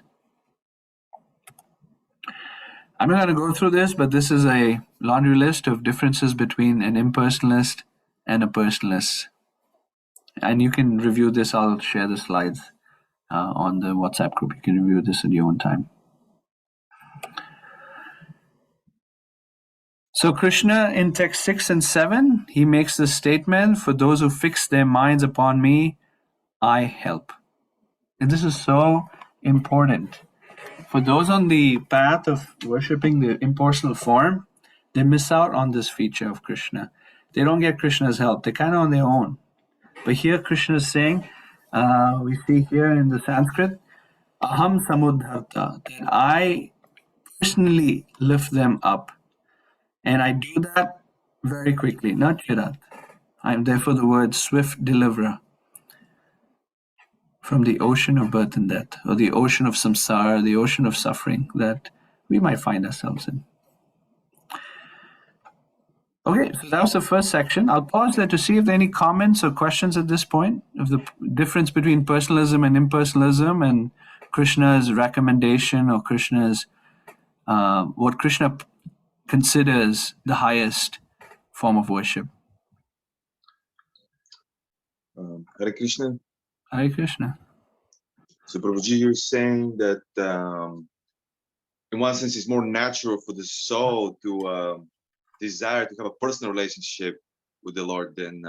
I'm not going to go through this, but this is a laundry list of differences between an impersonalist and a personalist. And you can review this. I'll share the slides on the WhatsApp group. You can review this at your own time. So Krishna in text 6 and 7, he makes this statement, for those who fix their minds upon me, I help. And this is so important. For those on the path of worshipping the impersonal form, they miss out on this feature of Krishna. They don't get Krishna's help. They're kind of on their own. But here Krishna is saying, we see here in the Sanskrit, aham samudharta, that I personally lift them up. And I do that very quickly, not chirat. I am therefore the word swift deliverer from the ocean of birth and death, or the ocean of samsara, the ocean of suffering that we might find ourselves in. Okay, so that was the first section. I'll pause there to see if there are any comments or questions at this point of the difference between personalism and impersonalism, and Krishna's recommendation, or Krishna's what Krishna considers the highest form of worship. Hare Krishna. Hare Krishna. So Prabhuji, you're saying that in one sense it's more natural for the soul to desire to have a personal relationship with the Lord than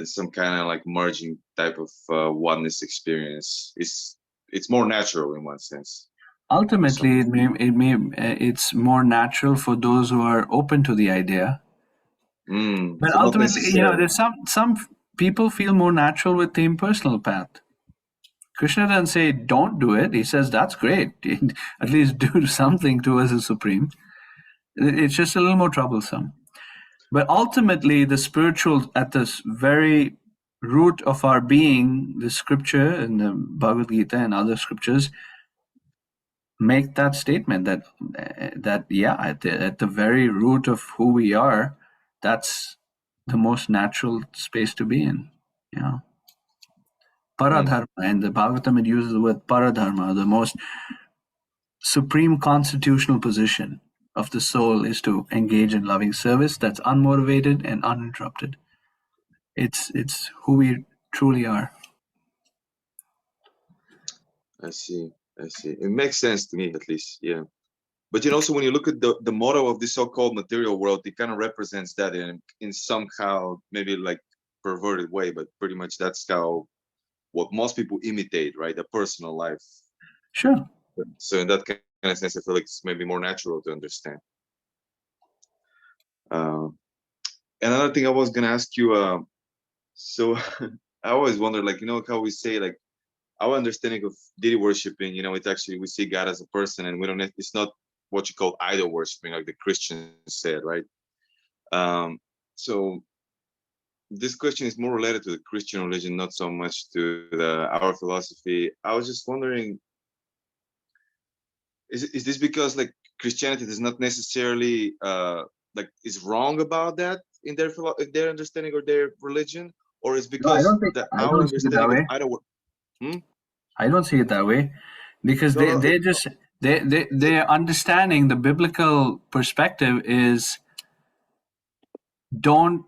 some kind of like merging type of oneness experience. It's more natural in one sense. Ultimately, it's more natural for those who are open to the idea. But so ultimately, there's some people feel more natural with the impersonal path. Krishna doesn't say don't do it. He says that's great. At least do something towards the Supreme. It's just a little more troublesome. But ultimately, the spiritual, at the very root of our being, the scripture and the Bhagavad Gita and other scriptures make that statement that yeah, at the very root of who we are, that's the most natural space to be in. Paradharma, and the Bhagavatam, it uses the word paradharma, the most supreme constitutional position of the soul is to engage in loving service that's unmotivated and uninterrupted. It's who we truly are. I see. It makes sense to me, at least. Yeah. But also when you look at the motto of this so-called material world, it kind of represents that in somehow maybe like perverted way, but pretty much that's how what most people imitate, right? The personal life. Sure. So in that kind of sense, I feel like it's maybe more natural to understand. Another thing I was gonna ask you, so I always wonder, like, how we say, like, our understanding of deity worshiping, it's actually, we see God as a person, and we don't, it's not what you call idol worshiping, like the Christians said, right? So this question is more related to the Christian religion, not so much to our philosophy. I was just wondering, is this because like Christianity does not necessarily like is wrong about that in their understanding or their religion, or is because I our don't see it that understanding of way. idol? I don't see it that way, because No, they're understanding the biblical perspective is don't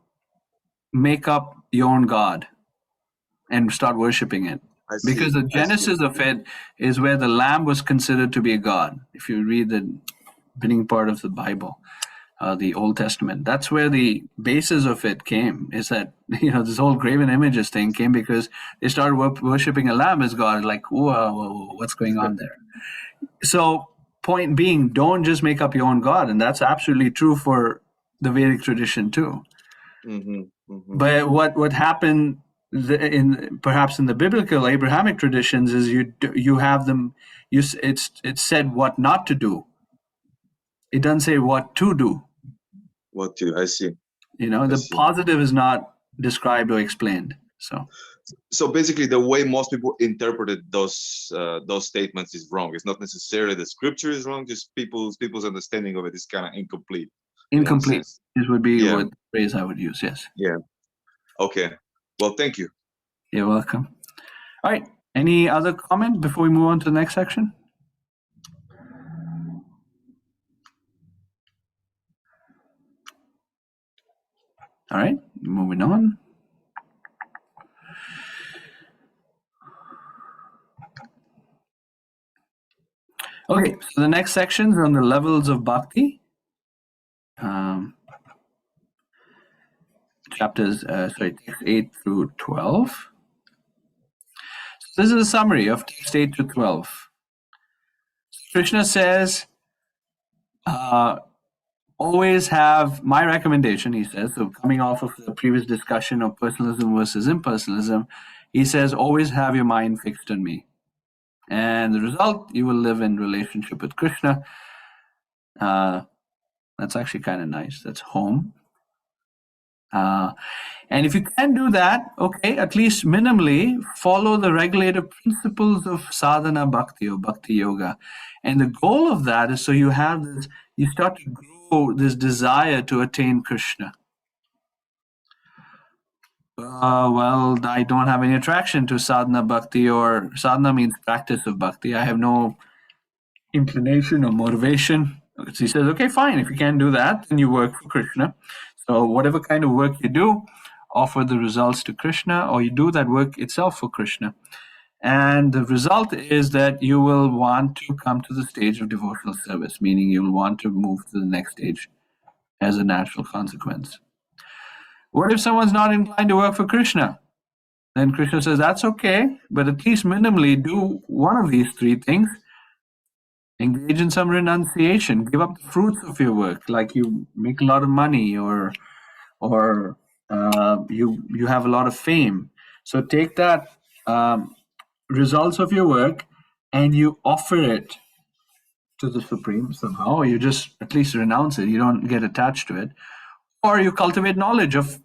make up your own God and start worshiping it. I see, Because the I see. genesis of it is where the lamb was considered to be a god. If you read the beginning part of the Bible, the Old Testament, that's where the basis of it came, is that, this whole graven images thing came because they started worshipping a lamb as God. Like, whoa, what's going on there? So point being, don't just make up your own God. And that's absolutely true for the Vedic tradition too. But what happened perhaps in the biblical Abrahamic traditions is you have them. It's said what not to do. It doesn't say what to do. What to? I see. The positive is not described or explained. So basically, the way most people interpreted those statements is wrong. It's not necessarily the scripture is wrong; just people's understanding of it is kind of incomplete. Incomplete. This would be what phrase I would use. Yes. Yeah. Okay. Well, thank you. You're welcome. All right. Any other comment before we move on to the next section? All right. Moving on. Okay. So the next section is on the levels of bhakti. Chapters 8 through 12. So this is a summary of text 8 to 12. Krishna says, always have my recommendation, he says, so coming off of the previous discussion of personalism versus impersonalism, he says, always have your mind fixed on me. And the result, you will live in relationship with Krishna. That's actually kind of nice. That's home. And if you can do that, okay, at least minimally follow the regulative principles of sadhana bhakti or bhakti yoga. And the goal of that is so you have this, you start to grow this desire to attain Krishna. Well, I don't have any attraction to sadhana bhakti, or sadhana means practice of bhakti. I have no inclination or motivation. So he says, okay, fine. If you can't do that, then you work for Krishna. So whatever kind of work you do, offer the results to Krishna, or you do that work itself for Krishna. And the result is that you will want to come to the stage of devotional service, meaning you will want to move to the next stage as a natural consequence. What if someone's not inclined to work for Krishna? Then Krishna says, that's okay, but at least minimally do one of these three things. Engage in some renunciation, give up the fruits of your work, like you make a lot of money or you have a lot of fame. So take that results of your work and you offer it to the Supreme somehow, or you just at least renounce it, you don't get attached to it, or you cultivate knowledge of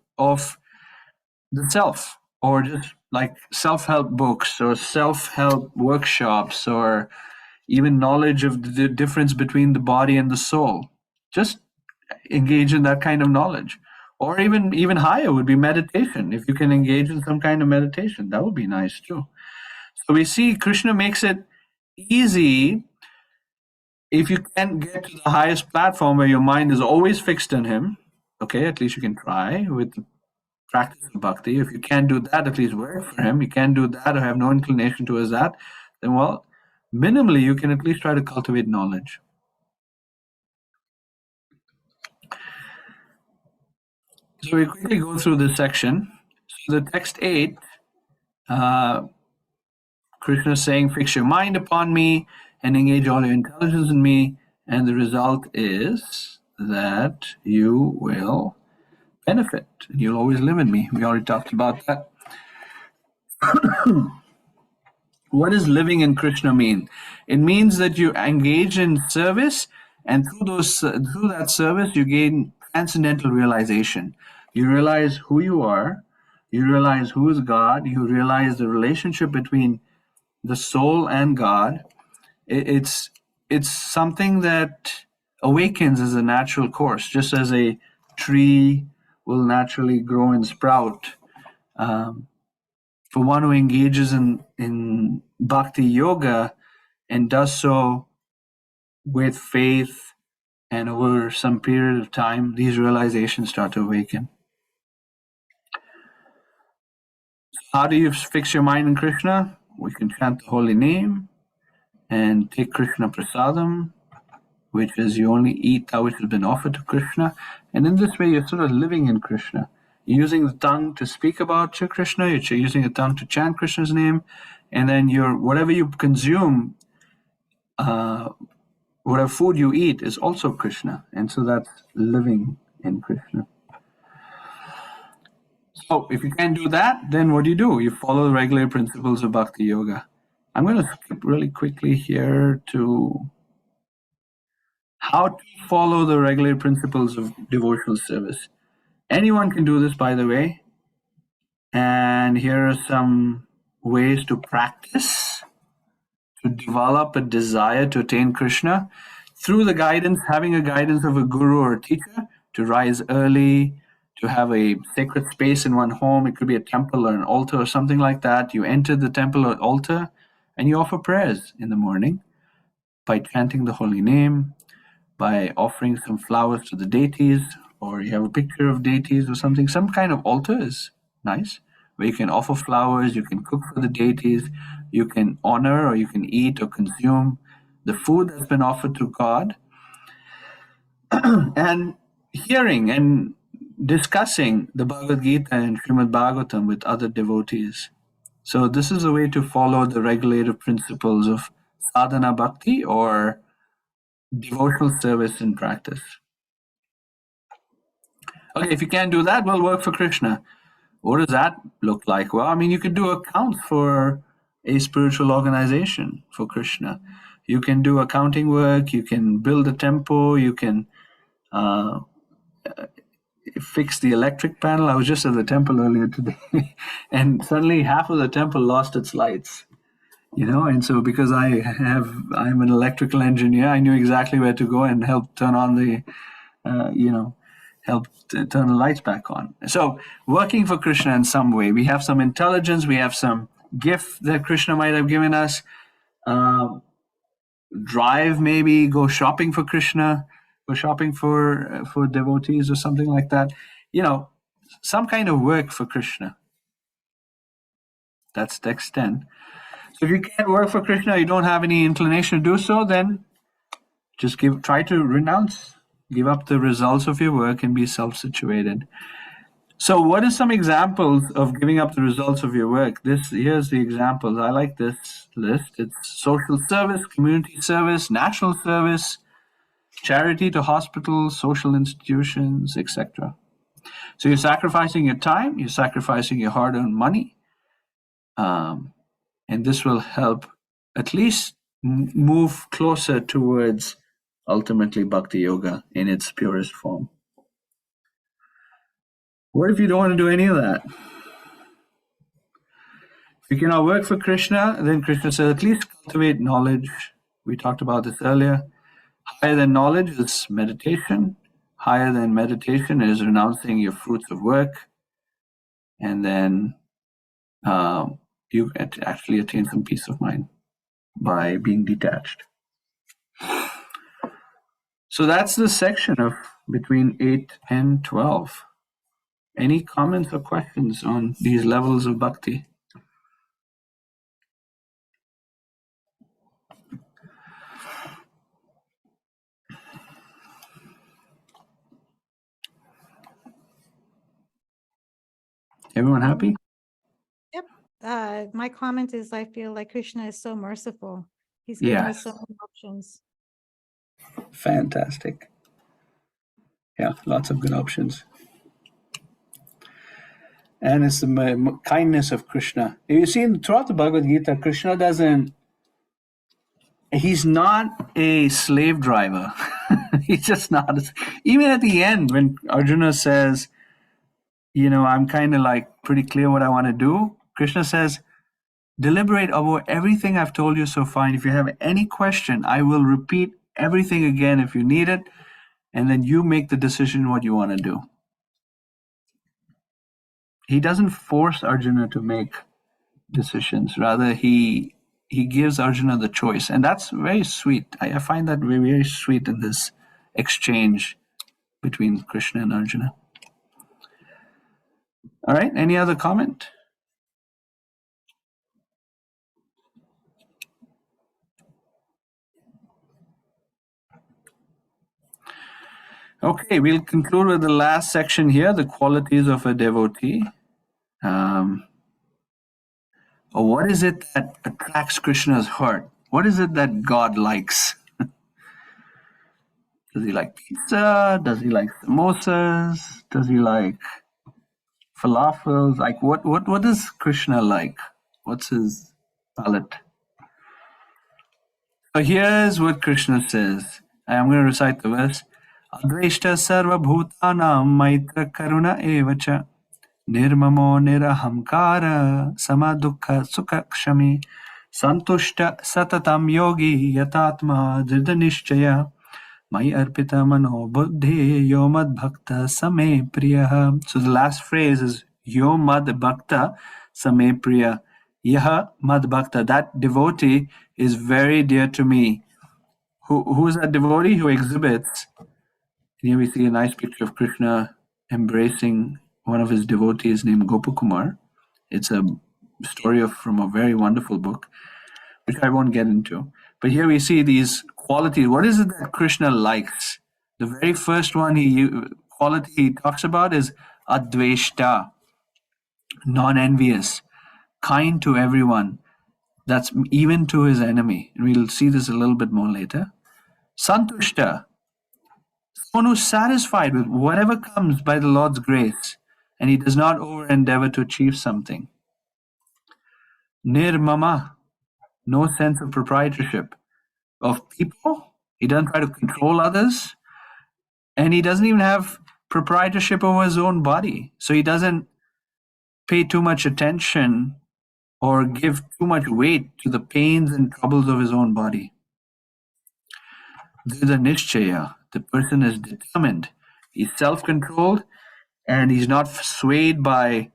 the self, or just like self-help books or self-help workshops, or even knowledge of the difference between the body and the soul. Just engage in that kind of knowledge. Or even higher would be meditation. If you can engage in some kind of meditation, that would be nice too. So we see Krishna makes it easy if you can get to the highest platform where your mind is always fixed on him, okay, at least you can try with practice of bhakti. If you can't do that, at least work for him. You can't do that or have no inclination towards that, then well, minimally you can at least try to cultivate knowledge. So we quickly go through this section. So the text 8, Krishna is saying, fix your mind upon me and engage all your intelligence in me, and the result is that you will benefit. You'll always live in me. We already talked about that. What does living in Krishna mean? It means that you engage in service, and through that service, you gain transcendental realization. You realize who you are. You realize who is God. You realize the relationship between the soul and God. It's something that awakens as a natural course, just as a tree will naturally grow and sprout. For one who engages in bhakti yoga and does so with faith and over some period of time, these realizations start to awaken. How do you fix your mind in Krishna? We can chant the holy name and take Krishna prasadam, which is you only eat that which has been offered to Krishna. And in this way, you're sort of living in Krishna. You're using the tongue to speak about Krishna, you're using the tongue to chant Krishna's name, and then whatever you consume, whatever food you eat is also Krishna. And so that's living in Krishna. So if you can't do that, then what do? You follow the regular principles of Bhakti Yoga. I'm going to skip really quickly here to how to follow the regular principles of devotional service. Anyone can do this, by the way. And here are some ways to practice, to develop a desire to attain Krishna through the guidance, having a guidance of a guru or a teacher, to rise early, to have a sacred space in one home. It could be a temple or an altar or something like that. You enter the temple or altar and you offer prayers in the morning by chanting the holy name, by offering some flowers to the deities, or you have a picture of deities or something. Some kind of altar is nice, where you can offer flowers, you can cook for the deities, you can honor or you can eat or consume the food that's been offered to God, and hearing and discussing the Bhagavad Gita and Srimad Bhagavatam with other devotees. So this is a way to follow the regulative principles of sadhana bhakti or devotional service in practice. Okay, if you can't do that, well, work for Krishna. What does that look like? Well, I mean, you could do accounts for a spiritual organization for Krishna. You can do accounting work, you can build a temple, you can fix the electric panel. I was just at the temple earlier today, and suddenly half of the temple lost its lights. And so because I'm an electrical engineer, I knew exactly where to go and help turn on the, help turn the lights back on. So working for Krishna in some way, we have some intelligence, we have some gift that Krishna might have given us. Drive, maybe go shopping for Krishna, go shopping for devotees or something like that. Some kind of work for Krishna. That's text 10. So if you can't work for Krishna, you don't have any inclination to do so, then just try to renounce, give up the results of your work and be self-situated. So what are some examples of giving up the results of your work? Here's the examples. I like this list. It's social service, community service, national service, charity to hospitals, social institutions, etc. So you're sacrificing your time, you're sacrificing your hard-earned money, and this will help at least move closer towards ultimately Bhakti Yoga in its purest form. What if you don't want to do any of that? If you cannot work for Krishna, then Krishna says at least cultivate knowledge. We talked about this earlier. Higher than knowledge is meditation. Higher than meditation is renouncing your fruits of work. And then you actually attain some peace of mind by being detached. So that's the section of between 8 and 12. Any comments or questions on these levels of bhakti? Everyone happy? My comment is I feel like Krishna is so merciful. He's given us so Yes. many options. Fantastic. Yeah, lots of good options. And it's the kindness of Krishna. You see, throughout the Bhagavad Gita, Krishna he's not a slave driver. He's just not. Even at the end, when Arjuna says, I'm kind of like pretty clear what I want to do, Krishna says, deliberate over everything I've told you so far. And if you have any question, I will repeat everything again if you need it. And then you make the decision what you want to do. He doesn't force Arjuna to make decisions. Rather, he gives Arjuna the choice. And that's very sweet. I find that very, very sweet in this exchange between Krishna and Arjuna. All right, any other comment? Okay, we'll conclude with the last section here, the qualities of a devotee. What is it that attracts Krishna's heart? What is it that God likes? Does he like pizza? Does he like samosas? Does he like falafels? Like what does Krishna like? What's his palate? So here's what Krishna says. I'm going to recite the verse. Adveshta sarva bhutanam maitra karuna evacha nirmamo nirahamkara samadukha sukha kshami santushta satatam yogi yatatma dridhanishchaya Mai arpita mano buddhi yo mad bhakta same priya. So the last phrase is yo mad bhakta same priya. Yaha mad bhakta. That devotee is very dear to me. Who is that devotee? Who exhibits. Here we see a nice picture of Krishna embracing one of his devotees named Gopakumar. It's a story from a very wonderful book, which I won't get into. But here we see these qualities. What is it that Krishna likes? The very first quality he talks about is adveshta, non-envious, kind to everyone. That's even to his enemy. And we'll see this a little bit more later. Santushta, someone who's satisfied with whatever comes by the Lord's grace, and he does not over-endeavor to achieve something. Nirmama, no sense of proprietorship of people. He doesn't try to control others. And he doesn't even have proprietorship over his own body. So he doesn't pay too much attention or give too much weight to the pains and troubles of his own body. Dridhanishchaya, the person is determined. He's self-controlled and he's not swayed by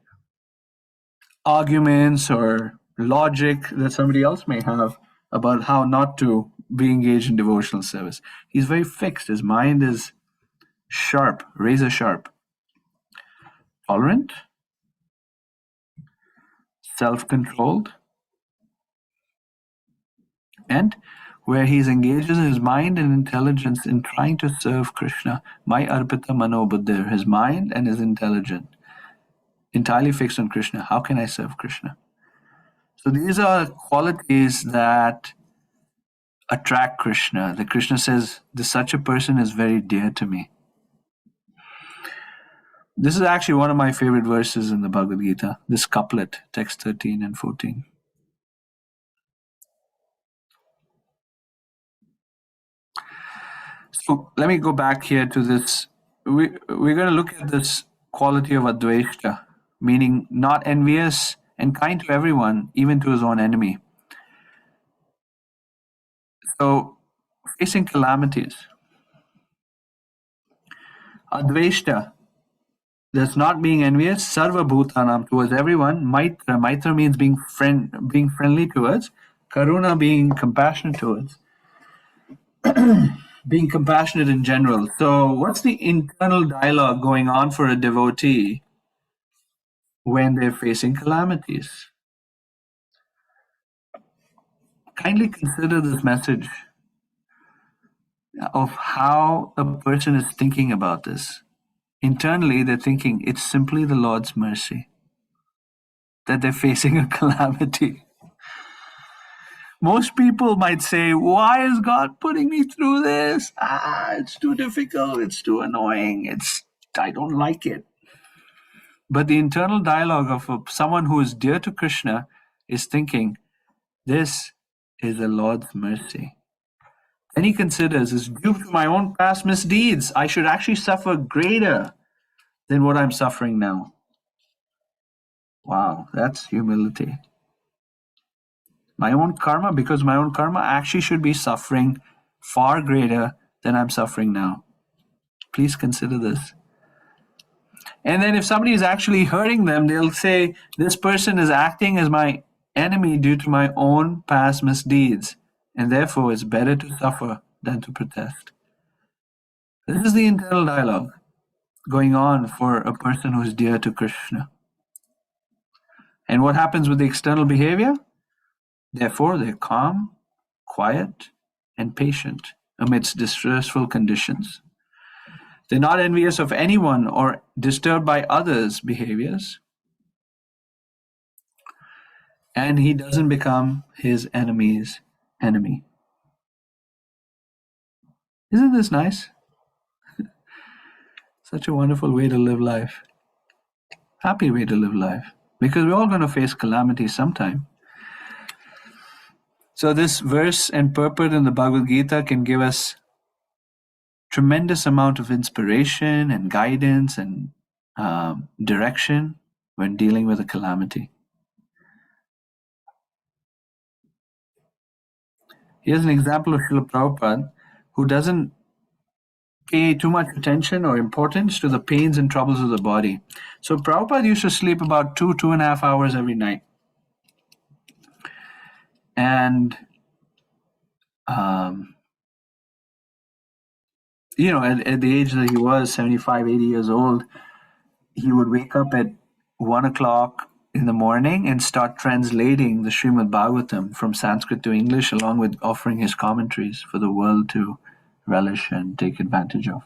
arguments or logic that somebody else may have about how not to be engaged in devotional service. He's very fixed. His mind is sharp, razor sharp. Tolerant, self-controlled, and where he engages his mind and intelligence in trying to serve Krishna. Mai arpita mano buddhir, his mind and his intelligence, entirely fixed on Krishna. How can I serve Krishna? So these are qualities that attract Krishna. That Krishna says, such a person is very dear to me. This is actually one of my favorite verses in the Bhagavad Gita, this couplet, text 13 and 14. So let me go back here to this. We're going to look at this quality of adveshta, meaning not envious and kind to everyone, even to his own enemy. So, facing calamities. Adveshta, that's not being envious. Sarva bhutanam, towards everyone. Maitra, maitra means being friendly towards. Karuna, being compassionate towards. being compassionate in general. So, what's the internal dialogue going on for a devotee when they're facing calamities? Kindly consider this message of how a person is thinking about this. Internally, they're thinking it's simply the Lord's mercy that they're facing a calamity. Most people might say, why is God putting me through this? It's too difficult. It's too annoying. I don't like it. But the internal dialogue of someone who is dear to Krishna is thinking, this is the Lord's mercy. And he considers, it's due to my own past misdeeds. I should actually suffer greater than what I'm suffering now. Wow, that's humility. My own karma, because my own karma actually should be suffering far greater than I'm suffering now. Please consider this. And then if somebody is actually hurting them, they'll say, this person is acting as my enemy due to my own past misdeeds, and therefore it's better to suffer than to protest. This is the internal dialogue going on for a person who is dear to Krishna. And what happens with the external behavior? Therefore, they're calm, quiet, and patient amidst distressful conditions. They're not envious of anyone or disturbed by others' behaviors. And he doesn't become his enemy's enemy. Isn't this nice? Such a wonderful way to live life. Happy way to live life. Because we're all going to face calamity sometime. So this verse and purport in the Bhagavad Gita can give us tremendous amount of inspiration and guidance and direction when dealing with a calamity. Here's an example of Srila Prabhupada, who doesn't pay too much attention or importance to the pains and troubles of the body. So Prabhupada used to sleep about 2.5 hours every night. And, at the age that he was, 75, 80 years old, he would wake up at 1 o'clock in the morning and start translating the Srimad Bhagavatam from Sanskrit to English, along with offering his commentaries for the world to relish and take advantage of.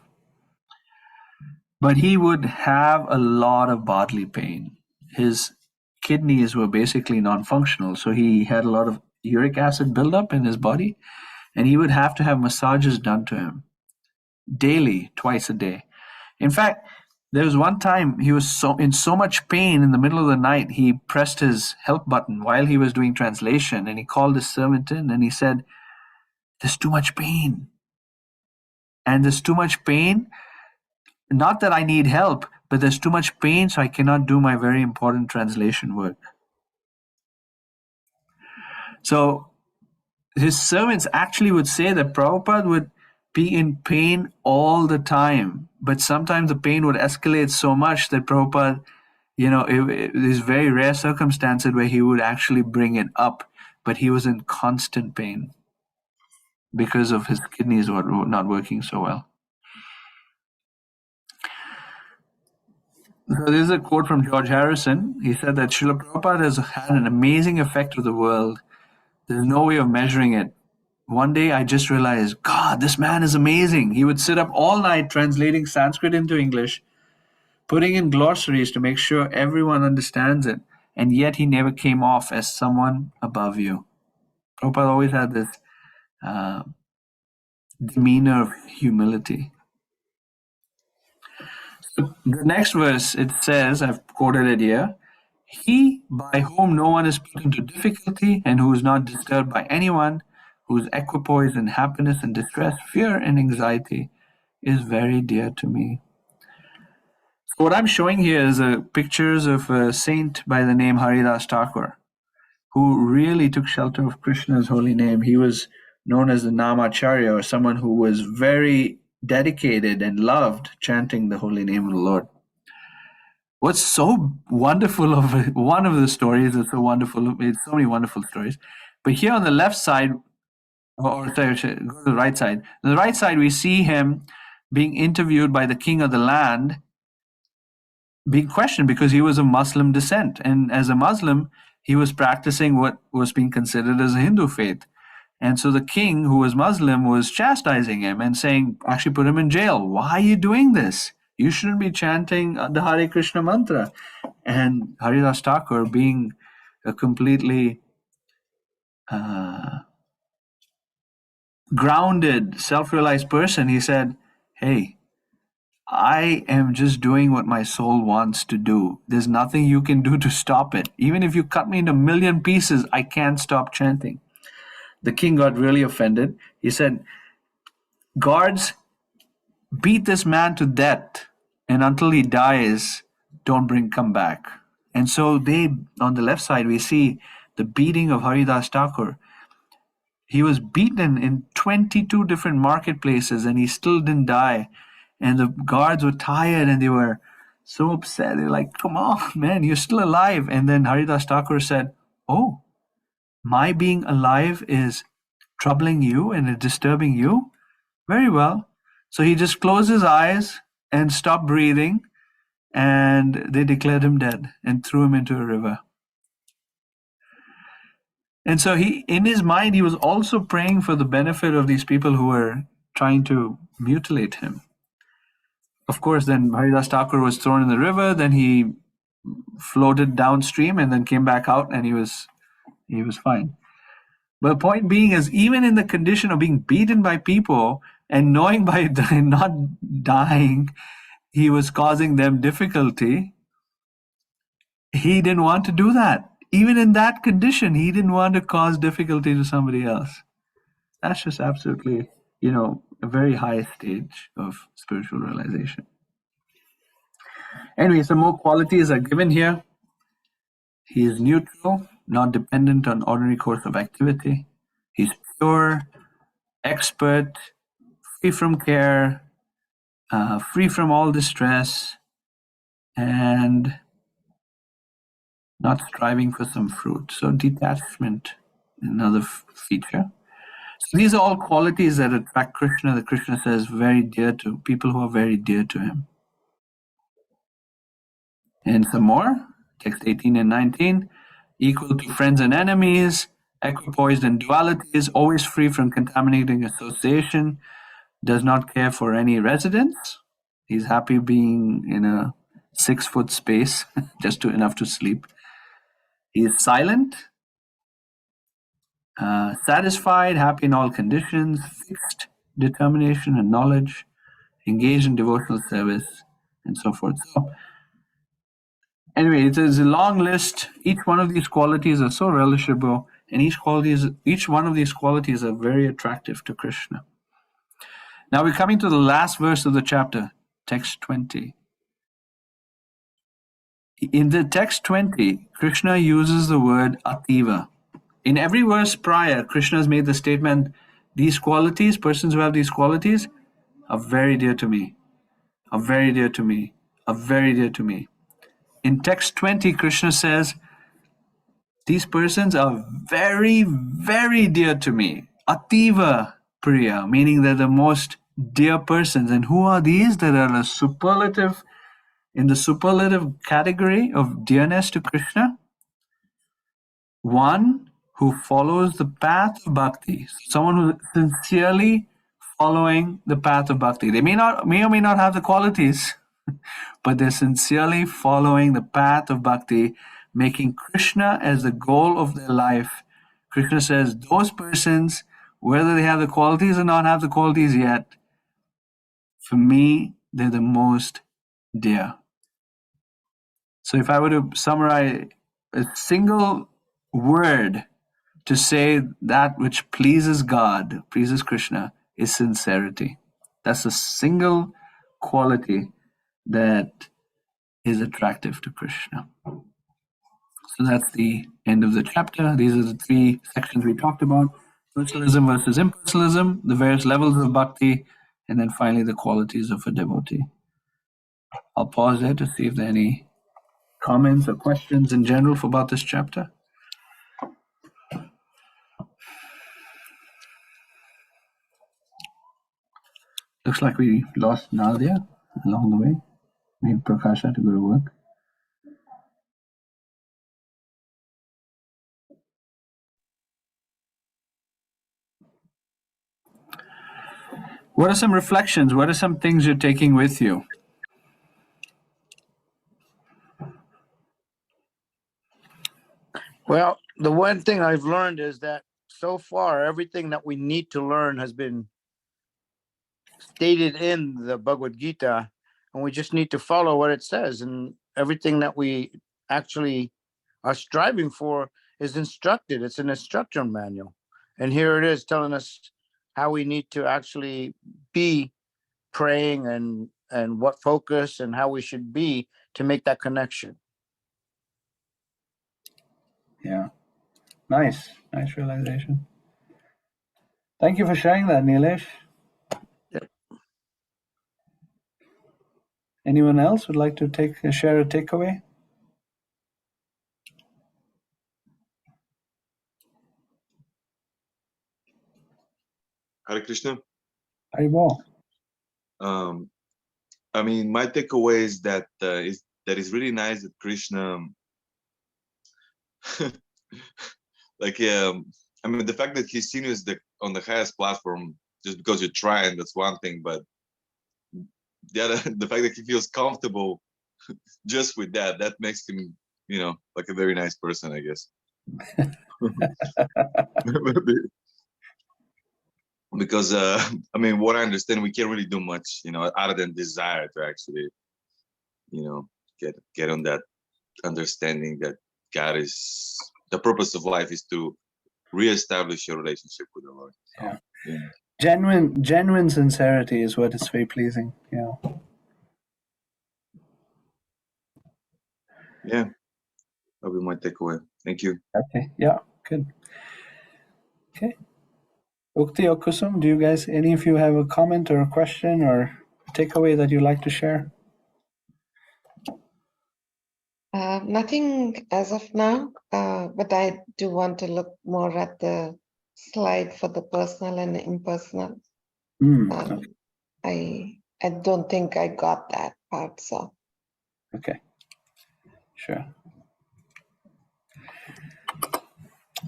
But he would have a lot of bodily pain. His kidneys were basically non-functional, so he had a lot of uric acid buildup in his body, and he would have to have massages done to him daily, twice a day. In fact, there was one time he was in so much pain in the middle of the night, he pressed his help button while he was doing translation, and he called his servant in and he said, there's too much pain. And there's too much pain, not that I need help, but there's too much pain, so I cannot do my very important translation work. So his servants actually would say that Prabhupada would be in pain all the time, but sometimes the pain would escalate so much that Prabhupada, there's very rare circumstances where he would actually bring it up, but he was in constant pain because of his kidneys were not working so well. So this is a quote from George Harrison. He said that Srila Prabhupada has had an amazing effect on the world. There's no way of measuring it. One day I just realized, God, this man is amazing. He would sit up all night translating Sanskrit into English, putting in glossaries to make sure everyone understands it, and yet he never came off as someone above you. Prabhupada always had this demeanor of humility. So the next verse, it says, I've quoted it here, he by whom no one is put into difficulty and who is not disturbed by anyone, who is equipoised in happiness and distress, fear and anxiety, is very dear to me. So what I'm showing here is pictures of a saint by the name Haridas Thakur, who really took shelter of Krishna's holy name. He was known as the Namacharya, or someone who was very dedicated and loved chanting the holy name of the Lord. What's so wonderful of one of the stories, it's so wonderful, it's so many wonderful stories. But here on the left side, Sorry, go to the right side. On the right side, we see him being interviewed by the king of the land, being questioned because he was of Muslim descent. And as a Muslim, he was practicing what was being considered as a Hindu faith. And so the king, who was Muslim, was chastising him and saying, actually put him in jail. Why are you doing this? You shouldn't be chanting the Hare Krishna mantra. And Haridas Thakur, being a completely grounded, self-realized person, he said, hey, I am just doing what my soul wants to do. There's nothing you can do to stop it. Even if you cut me into a million pieces, I can't stop chanting. The king got really offended. He said, guards, beat this man to death, and until he dies, don't come back. And so they, on the left side, we see the beating of Haridas Thakur. He was beaten in 22 different marketplaces and he still didn't die. And the guards were tired and they were so upset. They're like, come on, man, you're still alive. And then Haridas Thakur said, oh, my being alive is troubling you and disturbing you? Very well. So he just closed his eyes and stopped breathing, and they declared him dead and threw him into a river. And so he, in his mind, he was also praying for the benefit of these people who were trying to mutilate him. Of course, then Haridas Thakur was thrown in the river, then he floated downstream and then came back out, and he was fine. But the point being is, even in the condition of being beaten by people and knowing by not dying, he was causing them difficulty, he didn't want to do that. Even in that condition, he didn't want to cause difficulty to somebody else. That's just absolutely, a very high stage of spiritual realization. Anyway, some more qualities are given here. He is neutral, not dependent on ordinary course of activity. He's pure, expert, free from care, free from all distress, and not striving for some fruit. So detachment, another feature. So these are all qualities that attract Krishna, that Krishna says very dear to people who are very dear to him. And some more, text 18 and 19, equal to friends and enemies, equipoised in dualities, always free from contaminating association, does not care for any residence. He's happy being in a 6-foot space, just enough to sleep. He is silent, satisfied, happy in all conditions, fixed determination and knowledge, engaged in devotional service, and so forth. So, anyway, it is a long list. Each one of these qualities are so relishable, and each one of these qualities are very attractive to Krishna. Now we're coming to the last verse of the chapter, text 20. In the text 20, Krishna uses the word ativa. In every verse prior, Krishna has made the statement, these qualities, persons who have these qualities, are very dear to me, are very dear to me, are very dear to me. In text 20, Krishna says, these persons are very, very dear to me. Ativa Priya, meaning they're the most dear persons. And who are these that are in the superlative category of dearness to Krishna? One who follows the path of bhakti, someone who is sincerely following the path of bhakti. They may or may not have the qualities, but they're sincerely following the path of bhakti, making Krishna as the goal of their life. Krishna says those persons, whether they have the qualities or not have the qualities yet, for me, they're the most dear. So if I were to summarize a single word to say that which pleases God, pleases Krishna, is sincerity. That's a single quality that is attractive to Krishna. So that's the end of the chapter. These are the 3 sections we talked about. Personalism versus impersonalism, the various levels of bhakti, and then finally the qualities of a devotee. I'll pause there to see if there are any comments or questions in general about this chapter. Looks like we lost Nadia along the way. Maybe Prakash had to go to work. What are some reflections? What are some things you're taking with you? Well, the one thing I've learned is that so far, everything that we need to learn has been stated in the Bhagavad Gita, and we just need to follow what it says. And everything that we actually are striving for is instructed. It's an instruction manual. And here it is telling us how we need to actually be praying and what focus and how we should be to make that connection. Yeah. Nice realization. Thank you for sharing that, Nilesh. Yep. Anyone else would like to share a takeaway? Hare Krishna. Haribol. I mean, my takeaway is that it's really nice that Krishna, like, I mean, the fact that he's seen you as on the highest platform just because you're trying, that's one thing. But the fact that he feels comfortable just with that makes him, like a very nice person, I guess. Because I mean, what I understand, we can't really do much, other than desire to actually, get on that understanding that God is the purpose of life is to reestablish your relationship with the Lord. So, yeah. Genuine sincerity is what is very pleasing. Yeah. Yeah, that'll be my takeaway. Thank you. Okay. Yeah. Good. Okay. Ukti or Kusum, do you guys, any of you have a comment or a question or a takeaway that you'd like to share? Nothing as of now, but I do want to look more at the slide for the personal and the impersonal. Okay. I don't think I got that part, so. Okay. Sure.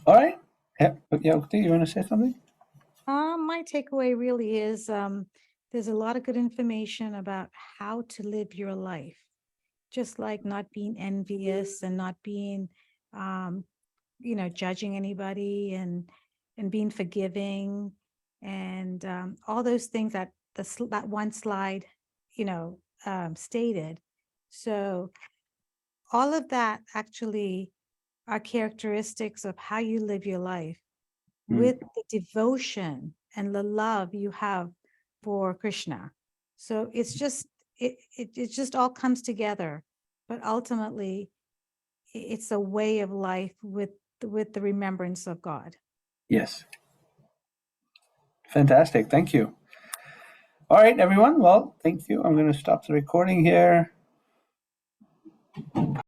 All right. Yeah, Ukti, you want to say something? My takeaway really is there's a lot of good information about how to live your life, just like not being envious and not being, judging anybody and being forgiving and all those things that that one slide, stated. So all of that actually are characteristics of how you live your life with the devotion and the love you have for Krishna. So it's just, it just all comes together, but ultimately it's a way of life with the remembrance of God. Yes. Fantastic. Thank you. All right, everyone. Well, thank you. I'm going to stop the recording here.